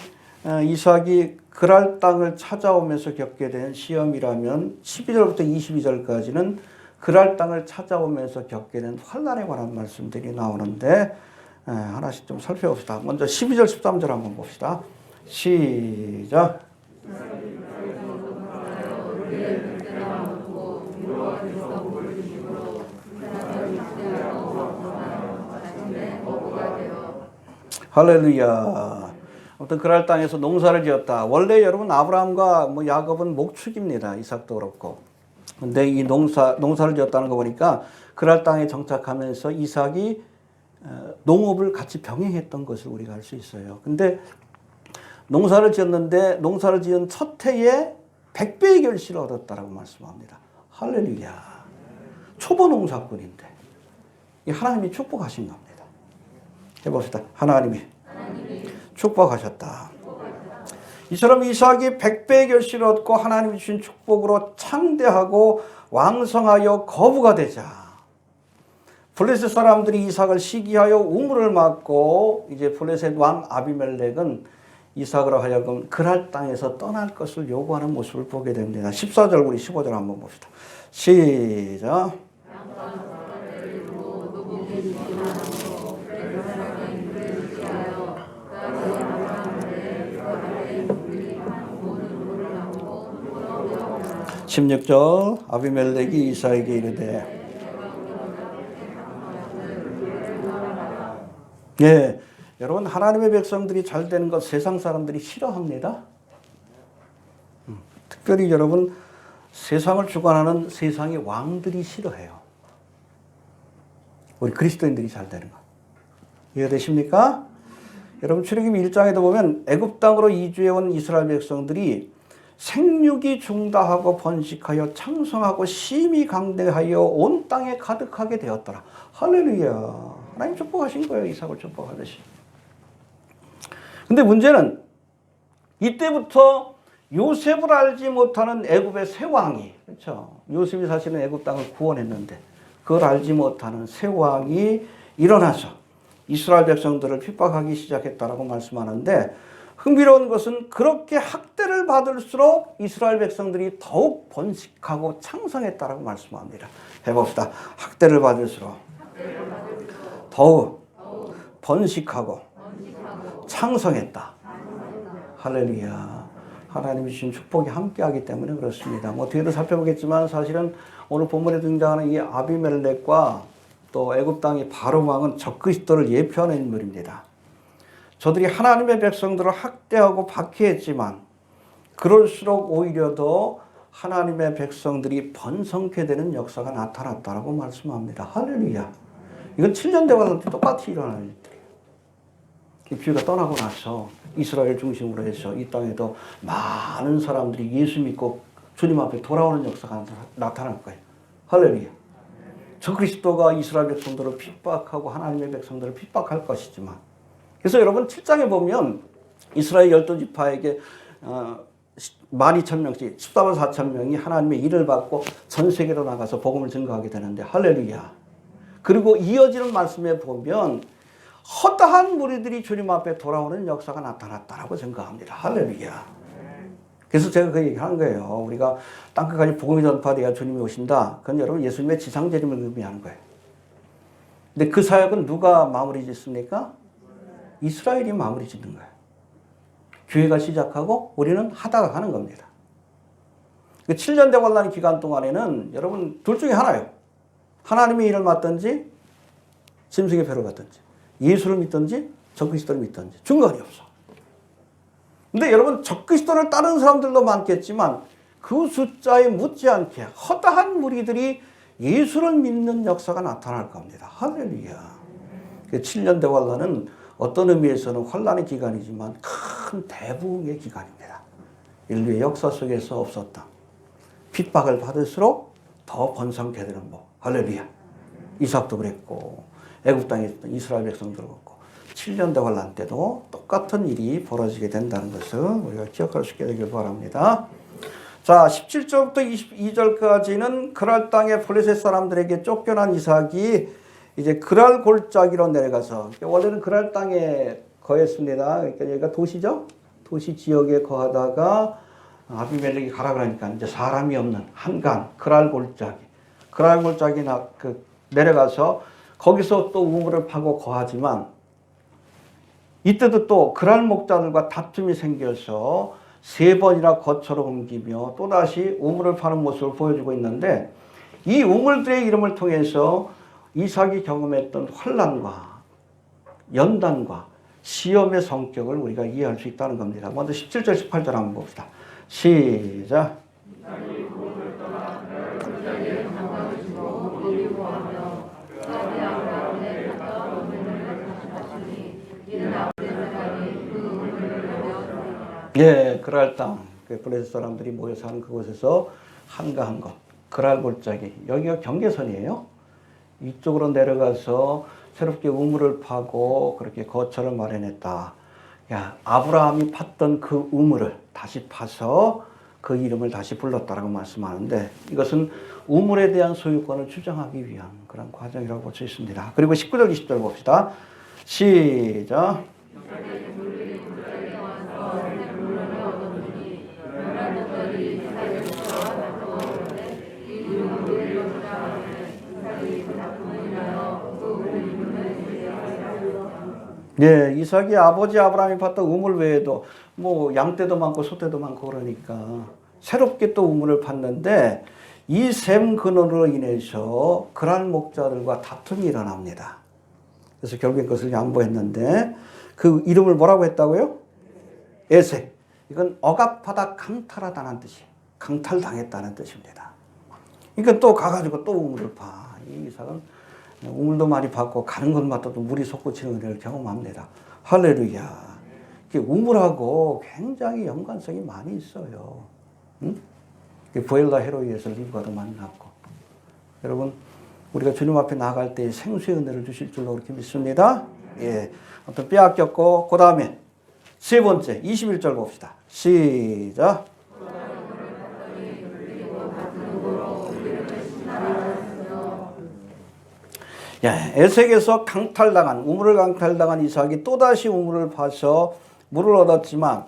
이삭이 그랄 땅을 찾아오면서 겪게 된 시험이라면 12절부터 22절까지는 그랄 땅을 찾아오면서 겪게 된 환난에 관한 말씀들이 나오는데 하나씩 좀 살펴봅시다. 먼저 12절 13절 한번 봅시다. 시작. 할렐루야. 아무튼 그랄 땅에서 농사를 지었다. 원래 여러분 아브라함과 야곱은 목축입니다. 이삭도 그렇고. 근데 이 농사를 지었다는 거 보니까 그랄 땅에 정착하면서 이삭이 농업을 같이 병행했던 것을 우리가 알 수 있어요. 근데 농사를 지었는데 농사를 지은 첫 해에 100배의 결실을 얻었다라고 말씀합니다. 할렐루야. 초보 농사꾼인데 이 하나님이 축복하신 겁니다. 해봅시다. 하나님이 축복하셨다. 이처럼 이삭이 100배의 결실을 얻고 하나님이 주신 축복으로 창대하고 왕성하여 거부가 되자 블레셋 사람들이 이삭을 시기하여 우물을 막고 이제 블레셋 왕 아비멜렉은 이삭으로 하여금 그랄 땅에서 떠날 것을 요구하는 모습을 보게 됩니다. 14절 우리 15절 한번 봅시다. 시작. (16절) 아비멜렉이 이삭에게 이르되 예, 여러분 하나님의 백성들이 잘 되는 것 세상 사람들이 싫어합니다. 특별히 여러분 세상을 주관하는 세상의 왕들이 싫어해요. 우리 그리스도인들이 잘 되는 것. 이해되십니까? 여러분 출애굽 1장에도 보면 애굽 땅으로 이주해온 이스라엘 백성들이 생육이 중다하고 번식하여 창성하고 심히 강대하여 온 땅에 가득하게 되었더라. 할렐루야. 하나님 축복하신 거예요. 이삭을 축복하듯이. 근데 문제는 이때부터 요셉을 알지 못하는 애굽의 새 왕이, 그렇죠? 요셉이 사실은 애굽 땅을 구원했는데 그걸 알지 못하는 새 왕이 일어나서 이스라엘 백성들을 핍박하기 시작했다라고 말씀하는데 흥미로운 것은 그렇게 학대를 받을수록 이스라엘 백성들이 더욱 번식하고 창성했다라고 말씀합니다. 해봅시다. 학대를 받을수록 더욱 번식하고 창성했다. 할렐루야. 하나님이 주신 축복이 함께하기 때문에 그렇습니다. 뭐 뒤에도 살펴보겠지만 사실은 오늘 본문에 등장하는 이 아비멜렉과 또 애굽 땅의 바로 왕은 적그리스도를 예표하는 인물입니다. 저들이 하나님의 백성들을 학대하고 박해했지만 그럴수록 오히려 더 하나님의 백성들이 번성케 되는 역사가 나타났다라고 말씀합니다. 할렐루야. 이건 7년 대화도 똑같이 일어나는 일들이에요. 주가 떠나고 나서 이스라엘 중심으로 해서 이 땅에도 많은 사람들이 예수 믿고 주님 앞에 돌아오는 역사가 나타날 거예요. 할렐루야. 저 그리스도가 이스라엘 백성들을 핍박하고 하나님의 백성들을 핍박할 것이지만 그래서 여러분 7장에 보면 이스라엘 12지파에게 12,000명씩 14만 4천 명이 하나님의 일을 받고 전 세계로 나가서 복음을 증거하게 되는데 할렐루야. 그리고 이어지는 말씀에 보면 허다한 무리들이 주님 앞에 돌아오는 역사가 나타났다라고 생각합니다. 할렐루야. 그래서 제가 그 얘기를 하는 거예요. 우리가 땅끝까지 복음이 전파돼야 주님이 오신다. 그건 여러분 예수님의 지상재림을 의미하는 거예요. 근데 그 사역은 누가 마무리 짓습니까? 이스라엘이 마무리 짓는 거예요. 교회가 시작하고 우리는 하다가 가는 겁니다. 그 7년 대관란 기간 동안에는 여러분 둘 중에 하나예요. 하나님의 일을 맡든지 짐승의 표를 받든지 예수를 믿든지 적그리스도를 믿든지 중간이 없어. 근데 여러분 적그리스도를 따르는 사람들도 많겠지만 그 숫자에 묻지 않게 허다한 무리들이 예수를 믿는 역사가 나타날 겁니다. 할렐루야. 7년 대관란은 어떤 의미에서는 환란의 기간이지만 큰 대부흥의 기간입니다. 인류의 역사 속에서 없었던 핍박을 받을수록 더 번성케 되는 법. 할렐루야. 이삭도 그랬고 애굽 땅에 있던 이스라엘 백성들도 그렇고 7년 대환란 때도 똑같은 일이 벌어지게 된다는 것을 우리가 기억할 수 있게 되길 바랍니다. 자, 17절부터 22절까지는 그랄 땅의 블레셋 사람들에게 쫓겨난 이삭이 이제 그랄 골짜기로 내려가서 원래는 그랄 땅에 거했습니다. 그러니까 여기가 도시죠. 도시 지역에 거하다가 아비멜렉이 가라 그러니까 이제 사람이 없는 한간 그랄 골짜기 내려가서 거기서 또 우물을 파고 거하지만 이때도 또 그랄 목자들과 다툼이 생겨서 3번이나 거처로 옮기며 또다시 우물을 파는 모습을 보여주고 있는데 이 우물들의 이름을 통해서 이삭이 경험했던 환난과 연단과 시험의 성격을 우리가 이해할 수 있다는 겁니다. 먼저 17절 18절 한번 봅시다. 시작. 예, 그랄 땅. 그 블레셋 사람들이 모여 사는 그곳에서 한가한 것. 그랄 골짜기. 여기가 경계선이에요. 이쪽으로 내려가서 새롭게 우물을 파고 그렇게 거처를 마련했다. 야, 아브라함이 팠던 그 우물을 다시 파서 그 이름을 다시 불렀다라고 말씀하는데 이것은 우물에 대한 소유권을 주장하기 위한 그런 과정이라고 볼 수 있습니다. 그리고 19절, 20절 봅시다. 시작. 예, 이삭이 아버지 아브라함이 팠던 우물 외에도 뭐 양떼도 많고 소떼도 많고 그러니까 새롭게 또 우물을 팠는데 이 셈 근원으로 인해서 그랄 목자들과 다툼이 일어납니다. 그래서 결국에 그것을 양보했는데 그 이름을 뭐라고 했다고요? 에색. 이건 억압하다 강탈하다는 뜻이에요. 강탈당했다는 뜻입니다. 그러니까 또 가가지고 또 우물을 파. 이 이삭은 우물도 많이 받고 가는 곳마다 또 물이 솟구치는 은혜를 경험합니다. 할렐루야. 우물하고 굉장히 연관성이 많이 있어요. 응? 부엘라 헤로이에서 리브가도 만났고. 여러분 우리가 주님 앞에 나갈 때 생수의 은혜를 주실 줄로 그렇게 믿습니다. 예, 어떤 빼앗겼고 그 다음에 세 번째 21절 봅시다. 시작. 에색에서 강탈당한 우물을 강탈당한 이삭이 또다시 우물을 파서 물을 얻었지만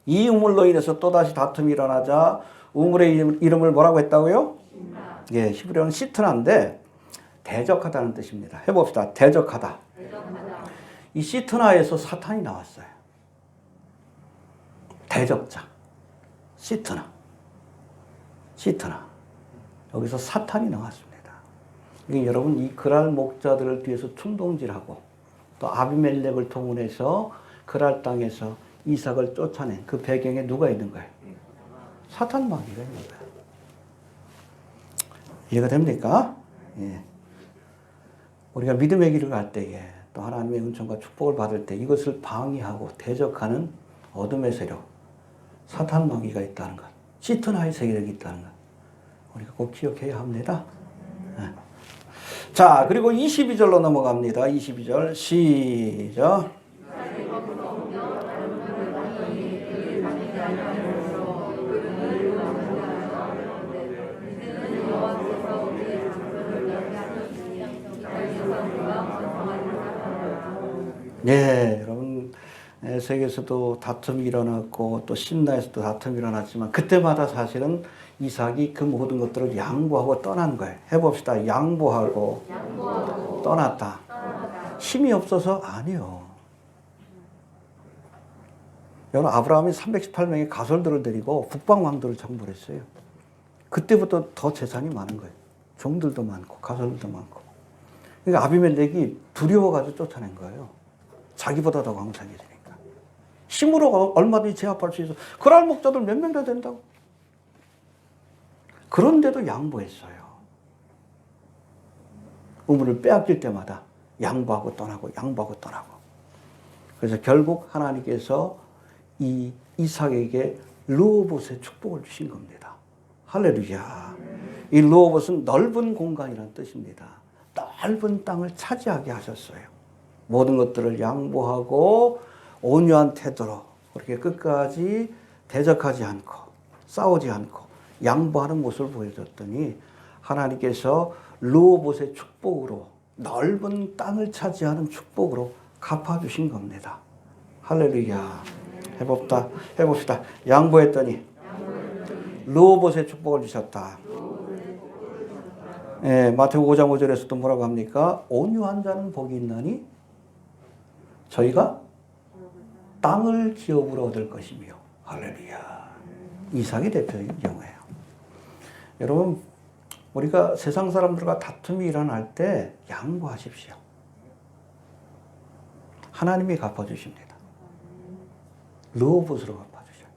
이 우물로 인해서 또다시 다툼이 일어나자 우물의 이름을 뭐라고 했다고요? 예, 히브리어는 시트나인데 대적하다는 뜻입니다. 해봅시다. 대적하다. 이 시트나에서 사탄이 나왔어요. 대적자. 시트나. 여기서 사탄이 나왔습니다. 여러분 이 그랄 목자들을 뒤에서 충동질하고 또 아비멜렉을 동원해서 그랄 땅에서 이삭을 쫓아낸 그 배경에 누가 있는 거예요? 사탄 마귀가 있는 거예요. 이해가 됩니까? 예. 우리가 믿음의 길을 갈 때에 또 하나님의 은총과 축복을 받을 때 이것을 방해하고 대적하는 어둠의 세력, 사탄 마귀가 있다는 것, 시트나의 세력이 있다는 것 우리가 꼭 기억해야 합니다. 예. 자, 그리고 22절로 넘어갑니다. 22절 시작. 네, 여러분 에색에서도 다툼이 일어났고 또 심나에서도 다툼이 일어났지만 그때마다 사실은 이삭이 그 모든 것들을 양보하고 떠난 거예요. 해봅시다. 양보하고 떠났다. 힘이 없어서 아니요. 여러분 아브라함이 318명의 가솔들을 데리고 북방왕들을 정벌 했어요. 그때부터 더 재산이 많은 거예요. 종들도 많고 가솔들도 많고. 그러니까 아비멜렉이 두려워가지고 쫓아낸 거예요. 자기보다 더 강성해지니까. 힘으로 얼마든지 제압할 수 있어. 그랄 목자들 몇 명 다 된다고. 그런데도 양보했어요. 우물을 빼앗길 때마다 양보하고 떠나고 양보하고 떠나고. 그래서 결국 하나님께서 이 이삭에게 르호봇의 축복을 주신 겁니다. 할렐루야. 이 르호봇은 넓은 공간이라는 뜻입니다. 넓은 땅을 차지하게 하셨어요. 모든 것들을 양보하고 온유한 태도로 그렇게 끝까지 대적하지 않고 싸우지 않고 양보하는 모습을 보여줬더니 하나님께서 르호봇의 축복으로 넓은 땅을 차지하는 축복으로 갚아주신 겁니다. 할렐루야. 해봅시다. 양보했더니 르호봇의 축복을 주셨다. 예, 마태복음 5장 5절에서도 뭐라고 합니까? 온유한 자는 복이 있나니 저희가 땅을 기업으로 얻을 것이며. 할렐루야. 이삭이 대표인 경우예요. 여러분 우리가 세상 사람들과 다툼이 일어날 때 양보하십시오. 하나님이 갚아주십니다. 르호봇으로 갚아주셔요.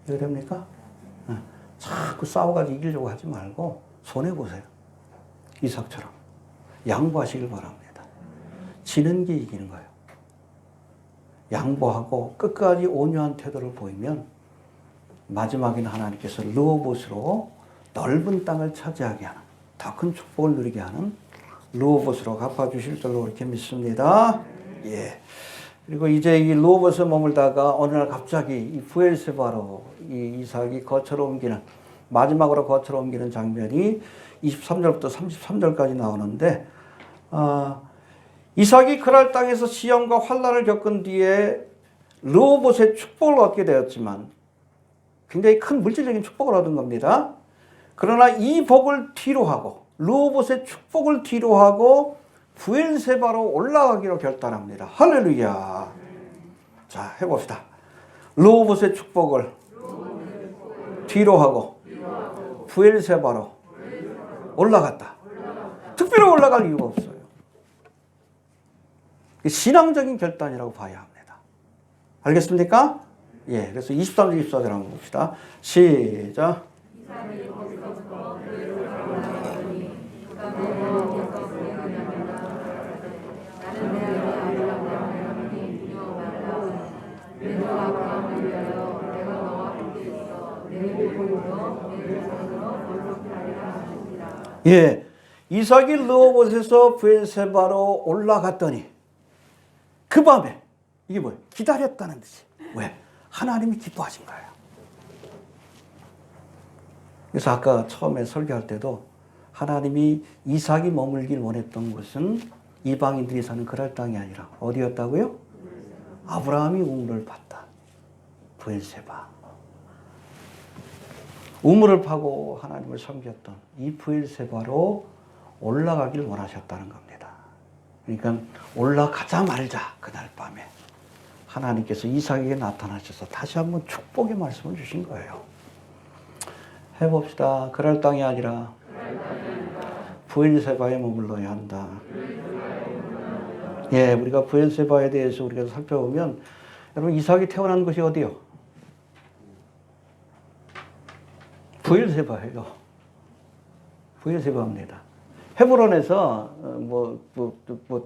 이해됩니까? 자꾸 싸워가지고 이기려고 하지 말고 손해보세요. 이삭처럼 양보하시길 바랍니다. 지는 게 이기는 거예요. 양보하고 끝까지 온유한 태도를 보이면 마지막에는 하나님께서 르호봇으로 넓은 땅을 차지하게 하는, 더 큰 축복을 누리게 하는 르호봇으로 갚아주실 줄로 그렇게 믿습니다. 예. 그리고 이제 이 르호봇에 머물다가 어느 날 갑자기 이 브엘세바로 이 이삭이 거처로 옮기는, 마지막으로 거처로 옮기는 장면이 23절부터 33절까지 나오는데, 이삭이 그랄 땅에서 시험과 환난을 겪은 뒤에 르호봇의 축복을 얻게 되었지만 굉장히 큰 물질적인 축복을 얻은 겁니다. 그러나 이 복을 뒤로하고, 르호봇의 축복을 뒤로하고 브엘세바로 올라가기로 결단합니다. 할렐루야. 자, 해봅시다. 르호봇의 축복을 뒤로하고 브엘세바로 올라갔다. 특별히 올라갈 이유가 없어요. 신앙적인 결단이라고 봐야 합니다. 알겠습니까? 예, 그래서 23절, 24절 한번 봅시다. 시작. 예, 이삭이 르호봇에서 브엘세바로 올라갔더니 그 밤에, 이게 뭐예요? 기다렸다는 뜻이. 왜? 하나님이 기뻐하신 거예요. 그래서 아까 처음에 설교할 때도 하나님이 이삭이 머물길 원했던 곳은 이방인들이 사는 그랄 땅이 아니라 어디였다고요? 아브라함이 우물을 팠다. 브엘세바. 우물을 파고 하나님을 섬겼던 이 브엘세바로 올라가길 원하셨다는 겁니다. 그러니까 올라가자마자 그날 밤에 하나님께서 이삭에게 나타나셔서 다시 한번 축복의 말씀을 주신 거예요. 해봅시다. 그럴 땅이 아니라 브엘세바에 머물러야 한다. 예, 우리가 브엘세바에 대해서 우리가 살펴보면, 여러분, 이삭이 태어난 곳이 어디요? 브엘세바예요. 브엘세바입니다. 헤브론에서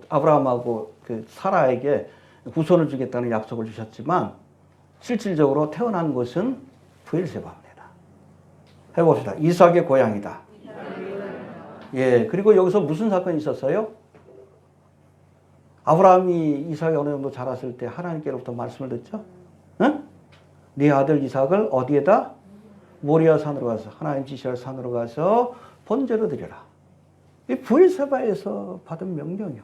아브라함하고 그 사라에게 후손을 주겠다는 약속을 주셨지만 실질적으로 태어난 곳은 브엘세바입니다. 해봅시다. 이삭의 고향이다. 예, 그리고 여기서 무슨 사건이 있었어요? 아브라함이 이삭이 어느 정도 자랐을 때 하나님께로부터 말씀을 듣죠? 응? 네 아들 이삭을 어디에다? 모리아 산으로 가서, 하나님 지시할 산으로 가서 번제로 드려라. 이 브엘세바에서 받은 명령이요.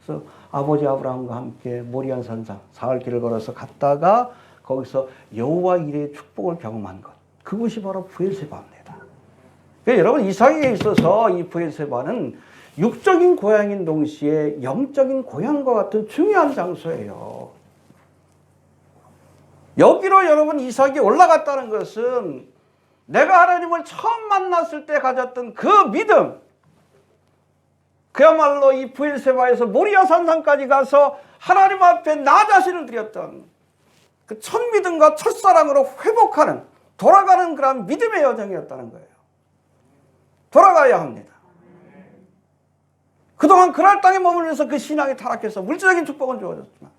그래서 아버지 아브라함과 함께 모리아 산상 사흘 길을 걸어서 갔다가 거기서 여호와 이레의 축복을 경험한 것. 그것이 바로 브엘세바입니다. 그러니까 여러분, 이삭에게 있어서 이 브엘세바는 육적인 고향인 동시에 영적인 고향과 같은 중요한 장소예요. 여기로 여러분 이삭이 올라갔다는 것은 내가 하나님을 처음 만났을 때 가졌던 그 믿음, 그야말로 이 브엘세바에서 모리아 산상까지 가서 하나님 앞에 나 자신을 드렸던 그 첫 믿음과 첫사랑으로 회복하는, 돌아가는 그런 믿음의 여정이었다는 거예요. 돌아가야 합니다. 그동안 그랄 땅에 머물면서 그 신앙이 타락해서 물질적인 축복은 주어졌지만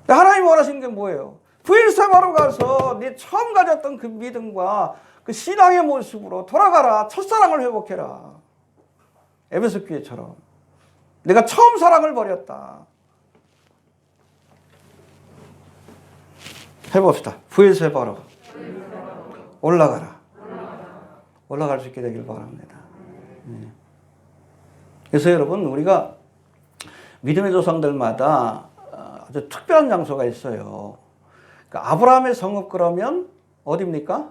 하나님이 원하시는 게 뭐예요? 브엘세바로 가서 네 처음 가졌던 그 믿음과 그 신앙의 모습으로 돌아가라. 첫사랑을 회복해라. 에베소 교회처럼 내가 처음 사랑을 버렸다. 해봅시다. 브엘세바로 올라가라. 올라갈 수 있게 되길 바랍니다. 그래서 여러분, 우리가 믿음의 조상들마다 아주 특별한 장소가 있어요. 그러니까 아브라함의 성읍 그러면 어디입니까?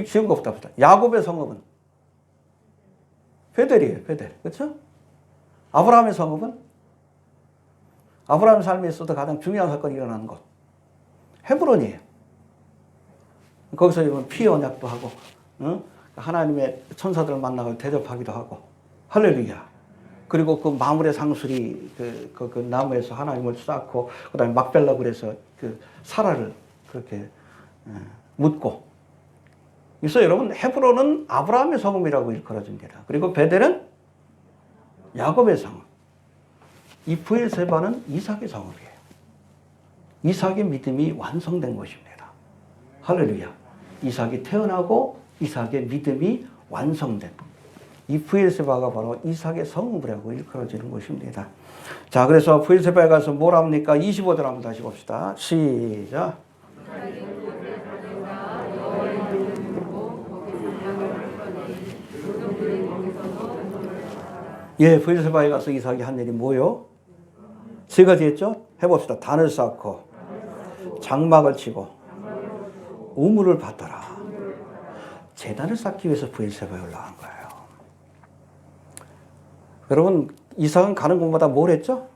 쉬운 것부터 봅시다. 야곱의 성읍은 베델이에요. 베델. 그렇죠? 아브라함의 성읍은 아브라함의 삶에 있어서 가장 중요한 사건이 일어나는 곳. 헤브론이에요. 거기서 여러분 피 언약도 하고, 하나님의 천사들을 만나고 대접하기도 하고, 할렐루야. 그리고 그 마물의 상술이 그 나무에서 하나님을 쌓고, 그 다음에 막벨라 그래서 그 사라를 그렇게 묻고. 그래서 여러분, 헤브론은 아브라함의 성읍이라고 일컬어집니다. 그리고 베델은 야곱의 성읍. 이 브엘세바는 이삭의 성읍이에요. 이삭의 믿음이 완성된 곳입니다. 할렐루야. 이삭이 태어나고 이삭의 믿음이 완성된 이 브엘세바가 바로 이삭의 성읍이라고 일컬어지는 곳입니다. 자, 그래서 브엘세바에 가서 뭘 합니까? 25절 한번 다시 봅시다. 시작. 예, 브엘세바에 가서 이삭이 한 일이 뭐요? 세 가지 했죠? 해봅시다. 단을 쌓고 장막을 치고 우물을 받더라. 제단을 쌓기 위해서 브엘세바에 올라간 거예요. 여러분, 이삭은 가는 곳마다 뭘 했죠?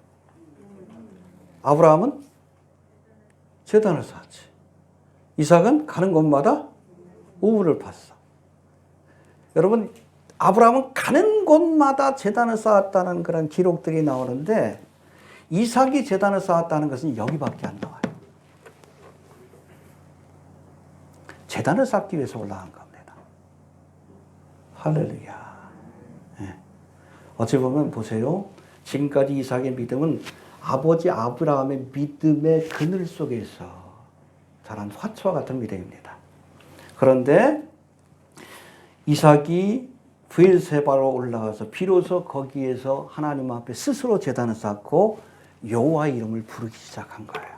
아브라함은 제단을 쌓았지. 이삭은 가는 곳마다 우물을 팠어. 여러분, 아브라함은 가는 곳마다 제단을 쌓았다는 그런 기록들이 나오는데 이삭이 제단을 쌓았다는 것은 여기밖에 안 나와요. 제단을 쌓기 위해서 올라간 겁니다. 할렐루야. 네. 어찌 보면 보세요. 지금까지 이삭의 믿음은 아버지 아브라함의 믿음의 그늘 속에서 자란 화초와 같은 믿음입니다. 그런데 이삭이 브엘세바로 올라가서 비로소 거기에서 하나님 앞에 스스로 제단을 쌓고 여호와의 이름을 부르기 시작한 거예요.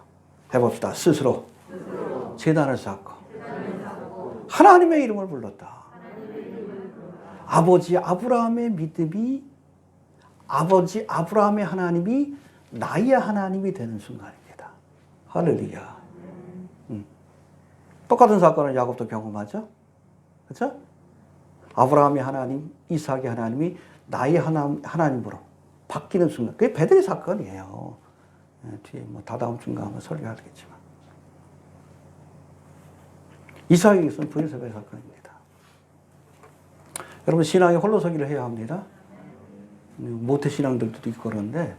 해봅시다. 스스로 제단을 쌓고 하나님의 이름을 불렀다. 아버지 아브라함의 믿음이 아버지 아브라함의 하나님이 나의 하나님이 되는 순간입니다. 할렐루야. 똑같은 사건을 야곱도 경험하죠. 그렇죠? 아브라함의 하나님, 이삭의 하나님이 나의 하나님으로 바뀌는 순간. 그게 베델의 사건이에요. 뒤에 뭐 다다음 주인가 한번 설교하겠지만. 이삭에게서는 브엘세바의 사건입니다. 여러분, 신앙에 홀로서기를 해야 합니다. 모태신앙들도 있고 그런데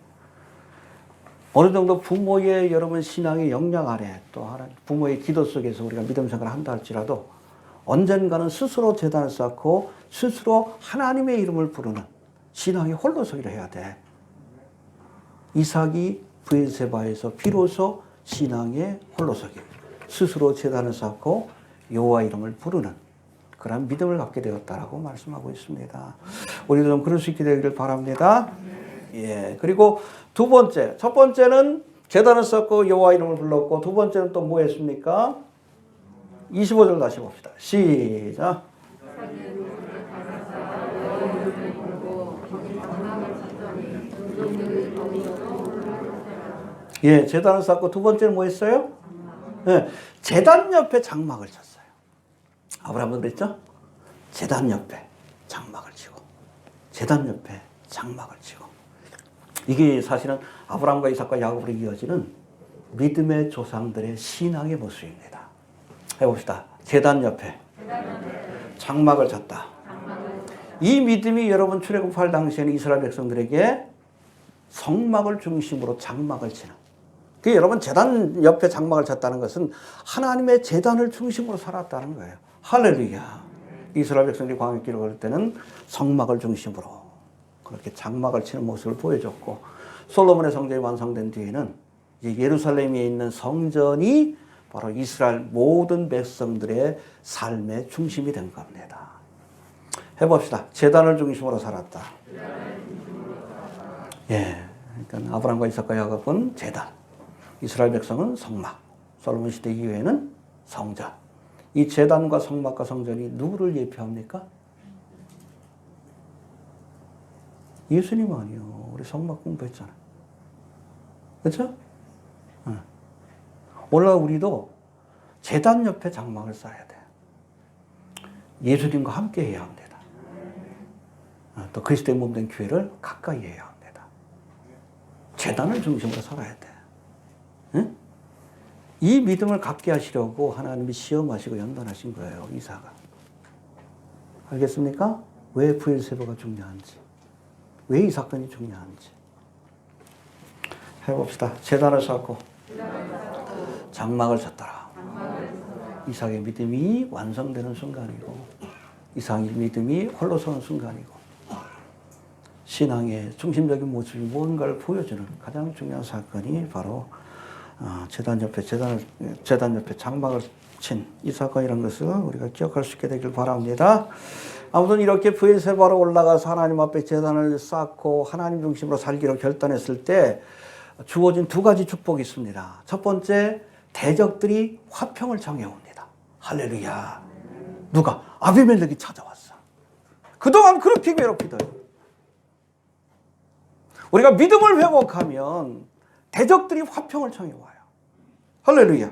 어느 정도 부모의 여러분 신앙의 영향 아래 또 부모의 기도 속에서 우리가 믿음 생활을 한다 할지라도 언젠가는 스스로 제단을 쌓고 스스로 하나님의 이름을 부르는 신앙의 홀로서기를 해야 돼. 이삭이 브엘세바에서 비로소 신앙의 홀로서기, 스스로 제단을 쌓고 여호와 이름을 부르는 그런 믿음을 갖게 되었다라고 말씀하고 있습니다. 우리도 좀 그럴 수 있게 되기를 바랍니다. 예. 그리고 두 번째, 첫 번째는 제단을 쌓고 여호와 이름을 불렀고 두 번째는 또 뭐 했습니까? 25절 다시 봅시다. 시작. 예, 제단을 쌓고 두 번째는 뭐 했어요? 예, 제단 옆에 장막을 쳤어요. 아브라함은 그랬죠? 제단 옆에 장막을 치고, 제단 옆에 장막을 치고. 이게 사실은 아브라함과 이삭과 야곱으로 이어지는 믿음의 조상들의 신앙의 모습입니다. 해봅시다. 제단 옆에 장막을 쳤다. 이 믿음이 여러분 출애굽할 당시에는 이스라엘 백성들에게 성막을 중심으로 장막을 치는. 그 여러분 제단 옆에 장막을 쳤다는 것은 하나님의 제단을 중심으로 살았다는 거예요. 할렐루야. 이스라엘 백성들이 광야길을 걸 때는 성막을 중심으로 그렇게 장막을 치는 모습을 보여줬고 솔로몬의 성전이 완성된 뒤에는 이제 예루살렘에 있는 성전이 바로 이스라엘 모든 백성들의 삶의 중심이 된 겁니다. 해봅시다. 제단을 중심으로 살았다. 예, 그러니까 아브라함과 이삭과 야곱은 제단, 이스라엘 백성은 성막, 솔로몬 시대 이후에는 성전. 이 제단과 성막과 성전이 누구를 예표합니까? 예수님 아니요. 우리 성막 공부했잖아요. 그렇죠? 오늘 우리도 제단 옆에 장막을 쌓아야 돼요. 예수님과 함께 해야 합니다. 또 그리스도의 몸된 교회를 가까이 해야 합니다. 제단을 중심으로 살아야 돼. 응? 이 믿음을 갖게 하시려고 하나님이 시험하시고 연단하신 거예요. 이삭아. 알겠습니까? 왜 브엘세바가 중요한지, 왜 이 사건이 중요한지 해봅시다. 제단을 쌓고 장막을 쳤더라. 이삭의 믿음이 완성되는 순간이고 이삭의 믿음이 홀로 서는 순간이고 신앙의 중심적인 모습이 뭔가를 보여주는 가장 중요한 사건이 바로 제단 옆에 장막을 친 이 사건이라는 것을 우리가 기억할 수 있게 되길 바랍니다. 아무튼 이렇게 브엘세바로 올라가서 하나님 앞에 제단을 쌓고 하나님 중심으로 살기로 결단했을 때 주어진 두 가지 축복이 있습니다. 첫 번째, 대적들이 화평을 청해옵니다. 할렐루야. 누가? 아비멜렉이 찾아왔어. 그동안 그렇게 괴롭히더니 우리가 믿음을 회복하면 대적들이 화평을 청해와요. 할렐루야.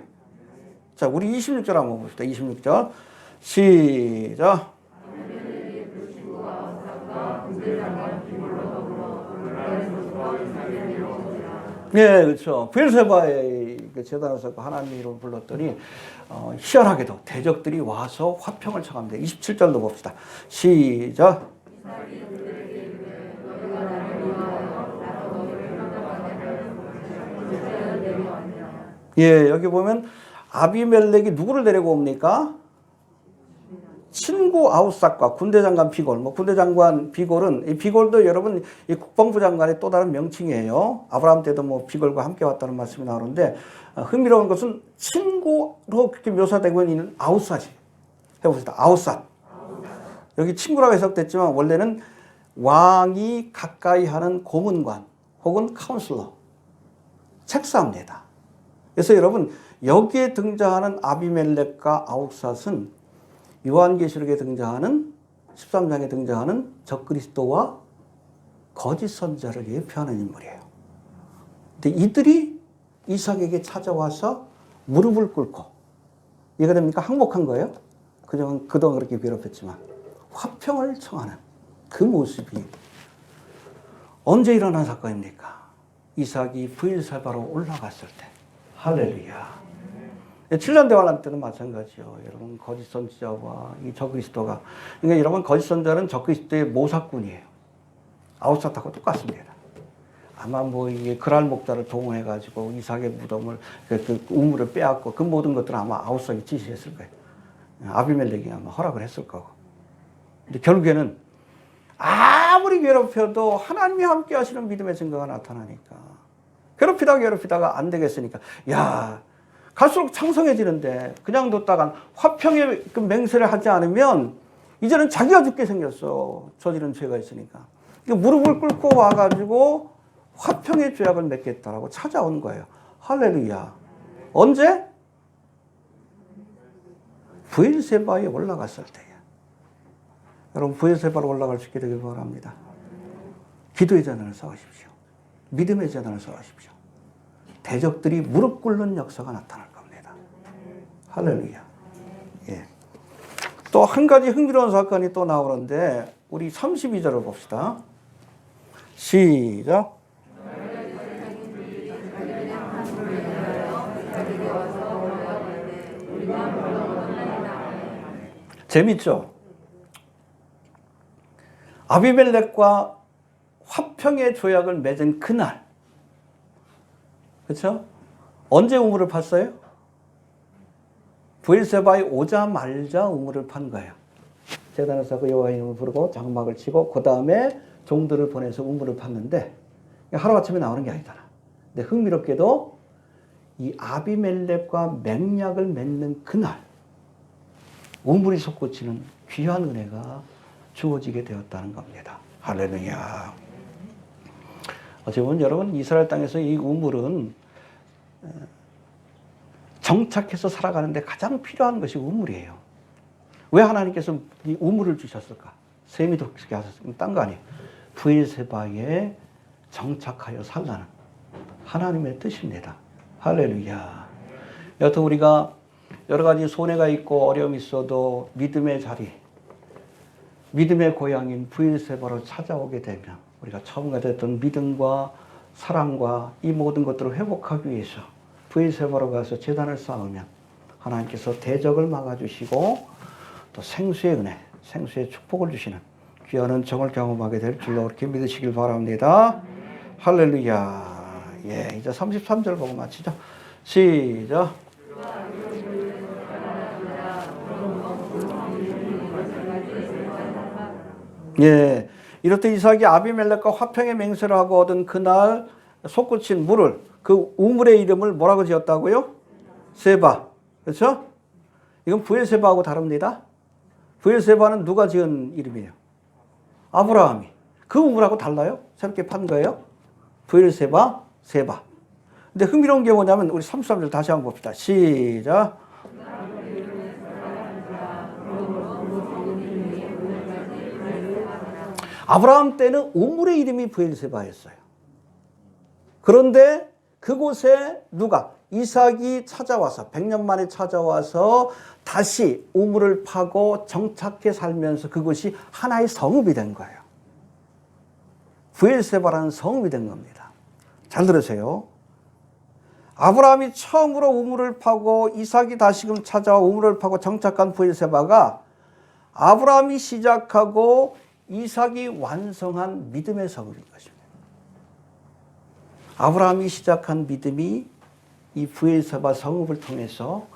자, 우리 26절 한번 봅시다. 26절. 시작. 네, 그렇죠. 브엘세바의 제단을 쌓고 하나님 이름을 불렀더니 희한하게도 대적들이 와서 화평을 청합니다. 27절도 봅시다. 시작. 예, 여기 보면 아비멜렉이 누구를 데리고 옵니까? 친구 아웃삭과 군대장관 비골. 군대장관 비골은, 이 비골도 여러분, 이 국방부 장관의 또 다른 명칭이에요. 아브라함 때도 비골과 함께 왔다는 말씀이 나오는데, 흥미로운 것은 친구로 그렇게 묘사되고 있는 아웃삭이. 해봅시다. 아웃삭. 여기 친구라고 해석됐지만, 원래는 왕이 가까이 하는 고문관 혹은 카운슬러. 책사입니다. 그래서 여러분, 여기에 등장하는 아비멜렉과 아웃삭은 요한계시록에 등장하는 13장에 등장하는 적그리스도와 거짓 선자를 예표하는 인물이에요. 근데 이들이 이삭에게 찾아와서 무릎을 꿇고, 이해가 됩니까? 항복한 거예요. 그동안 그렇게 괴롭혔지만 화평을 청하는 그 모습이 언제 일어난 사건입니까? 이삭이 브엘세바로 올라갔을 때. 할렐루야. 7년 대환란 때도 마찬가지요. 여러분, 거짓 선지자와 이 적그리스도가. 그러니까 여러분, 거짓 선지자는 적그리스도의 모사꾼이에요. 아웃삭하고 똑같습니다. 아마 이게 그랄 목자를 동원해가지고 이삭의 무덤을, 그 우물을 빼앗고 그 모든 것들은 아마 아웃삭이 지시했을 거예요. 아비멜렉이 아마 허락을 했을 거고. 근데 결국에는 아무리 괴롭혀도 하나님이 함께 하시는 믿음의 증거가 나타나니까. 괴롭히다가 안 되겠으니까. 야, 갈수록 창성해지는데 그냥 뒀다간 화평의 그 맹세를 하지 않으면 이제는 자기가 죽게 생겼어. 저지른 죄가 있으니까. 무릎을 꿇고 와가지고 화평의 죄악을 맺겠다라고 찾아온 거예요. 할렐루야. 언제? 브엘세바에 올라갔을 때야. 여러분, 브엘세바로 올라갈 수 있게 되길 바랍니다. 기도의 재단을 쌓으십시오. 믿음의 재단을 쌓으십시오. 대적들이 무릎 꿇는 역사가 나타날 겁니다. 할렐루야. 예. 또 한 가지 흥미로운 사건이 또 나오는데 우리 32절을 봅시다. 시작. 재밌죠? 아비멜렉과 화평의 조약을 맺은 그날, 그렇죠? 언제 우물을 팠어요? 브엘세바에 오자마자 우물을 판 거예요. 제단을 쌓고 여호와 이름을 부르고 장막을 치고 그 다음에 종들을 보내서 우물을 팠는데 하루아침에 나오는 게 아니잖아. 근데 흥미롭게도 이 아비멜렉과 맹약을 맺는 그날 우물이 솟구치는 귀한 은혜가 주어지게 되었다는 겁니다. 할렐루야. 어찌 보면 여러분, 이스라엘 땅에서 이 우물은 정착해서 살아가는데 가장 필요한 것이 우물이에요. 왜 하나님께서 이 우물을 주셨을까? 셈이 돋게 하셨으면 딴 거 아니에요. 브엘세바에 정착하여 살라는 하나님의 뜻입니다. 할렐루야. 여튼 우리가 여러 가지 손해가 있고 어려움이 있어도 믿음의 자리, 믿음의 고향인 브엘세바로 찾아오게 되면 우리가 처음 가졌던 믿음과 사랑과 이 모든 것들을 회복하기 위해서 브엘세바로 가서 제단을 쌓으면 하나님께서 대적을 막아주시고 또 생수의 은혜, 생수의 축복을 주시는 귀한 은총을 경험하게 될 줄로 그렇게 믿으시길 바랍니다. 할렐루야. 예, 이제 33절 보고 마치죠. 시작. 예, 이렇듯 이삭이 아비멜렉과 화평의 맹세를 하고 얻은 그날 솟구친 물을, 그 우물의 이름을 뭐라고 지었다고요? 세바. 그렇죠? 이건 부엘세바하고 다릅니다. 부엘세바는 누가 지은 이름이에요? 아브라함이. 그 우물하고 달라요? 새롭게 판 거예요? 부엘세바, 세바. 근데 흥미로운 게 뭐냐면 우리 33절 다시 한번 봅시다. 시작. 아브라함 때는 우물의 이름이 부엘세바였어요. 그런데 그곳에 누가? 이삭이 찾아와서 100년 만에 찾아와서 다시 우물을 파고 정착해 살면서 그것이 하나의 성읍이 된 거예요. 부엘세바라는 성읍이 된 겁니다. 잘 들으세요. 아브라함이 처음으로 우물을 파고 이삭이 다시금 찾아와 우물을 파고 정착한 부엘세바가 아브라함이 시작하고 이삭이 완성한 믿음의 성읍인 것입니다. 아브라함이 시작한 믿음이 이 부엘세바 성읍을 통해서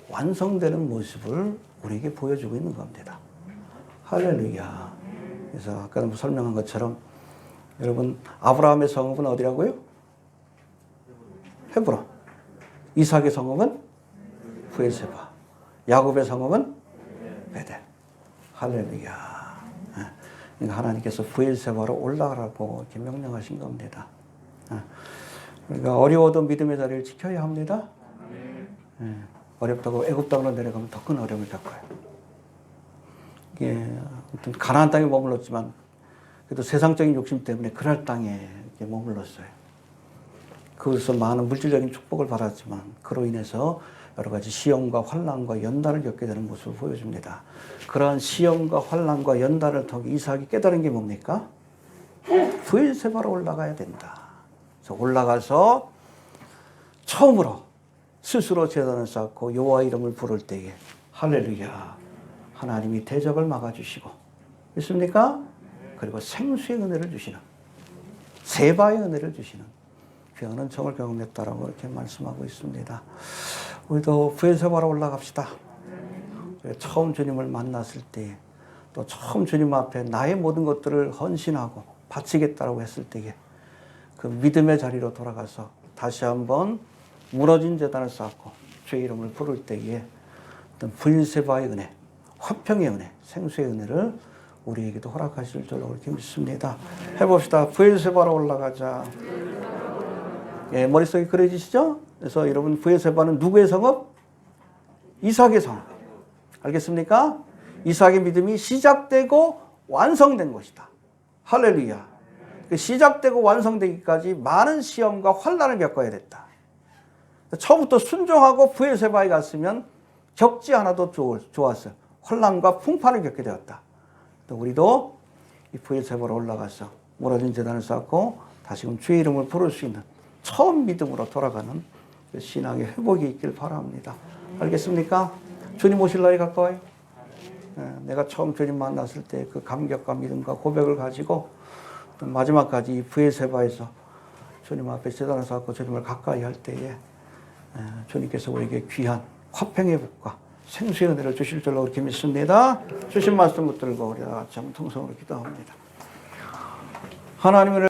완성되는 모습을 우리에게 보여주고 있는 겁니다. 할렐루야. 그래서 아까도 설명한 것처럼 여러분 아브라함의 성읍은 어디라고요? 헤브론. 이삭의 성읍은 부엘세바. 야곱의 성읍은 베델. 할렐루야. 그러니까 하나님께서 부엘세바로 올라가라고 이렇게 명령하신 겁니다. 그러니까 어려워도 믿음의 자리를 지켜야 합니다. 어렵다고 애굽 땅으로 내려가면 더 큰 어려움을 겪어요. 이게 가나안 땅에 머물렀지만 그래도 세상적인 욕심 때문에 그랄 땅에 머물렀어요. 그것에서 많은 물질적인 축복을 받았지만 그로 인해서 여러 가지 시험과 환난과 연단을 겪게 되는 모습을 보여줍니다. 그러한 시험과 환난과 연단을 통해 이삭이 깨달은 게 뭡니까? 부엘세바로 올라가야 된다. 그래서 올라가서 처음으로 스스로 제단을 쌓고 여호와 이름을 부를 때에 할렐루야 하나님이 대적을 막아주시고 있습니까? 그리고 생수의 은혜를 주시는 세바의 은혜를 주시는 귀한 은총을 경험했다라고 이렇게 말씀하고 있습니다. 우리도 부엘세바로 올라갑시다. 처음 주님을 만났을 때 또 처음 주님 앞에 나의 모든 것들을 헌신하고 바치겠다라고 했을 때에 그 믿음의 자리로 돌아가서 다시 한번 무너진 제단을 쌓고 주의 이름을 부를 때에 어떤 부엘세바의 은혜, 화평의 은혜, 생수의 은혜를 우리에게도 허락하실 줄로 그렇게 믿습니다. 해봅시다. 부엘세바로 올라가자. 예, 머릿속에 그려지시죠? 그래서 여러분 부엘세바는 누구의 성읍? 이삭의 성읍. 알겠습니까? 이삭의 믿음이 시작되고 완성된 것이다. 할렐루야. 시작되고 완성되기까지 많은 시험과 환난을 겪어야 됐다. 처음부터 순종하고 부엘세바에 갔으면 겪지 않아도 좋았어요. 환난과 풍파를 겪게 되었다. 또 우리도 이 부엘세바로 올라가서 무너진 제단을 쌓고 다시금 주의 이름을 부를 수 있는 처음 믿음으로 돌아가는 그 신앙의 회복이 있길 바랍니다. 알겠습니까? 주님 오실 날이 가까워요. 내가 처음 주님 만났을 때 그 감격과 믿음과 고백을 가지고 마지막까지 이 부엘세바에서 주님 앞에 제단을 쌓고 주님을 가까이 할 때에 주님께서 우리에게 귀한 화평의 복과 생수의 은혜를 주실 줄로 그렇게 믿습니다. 주신 말씀 붙들고 우리가 참 통성으로 기도합니다. 하나님을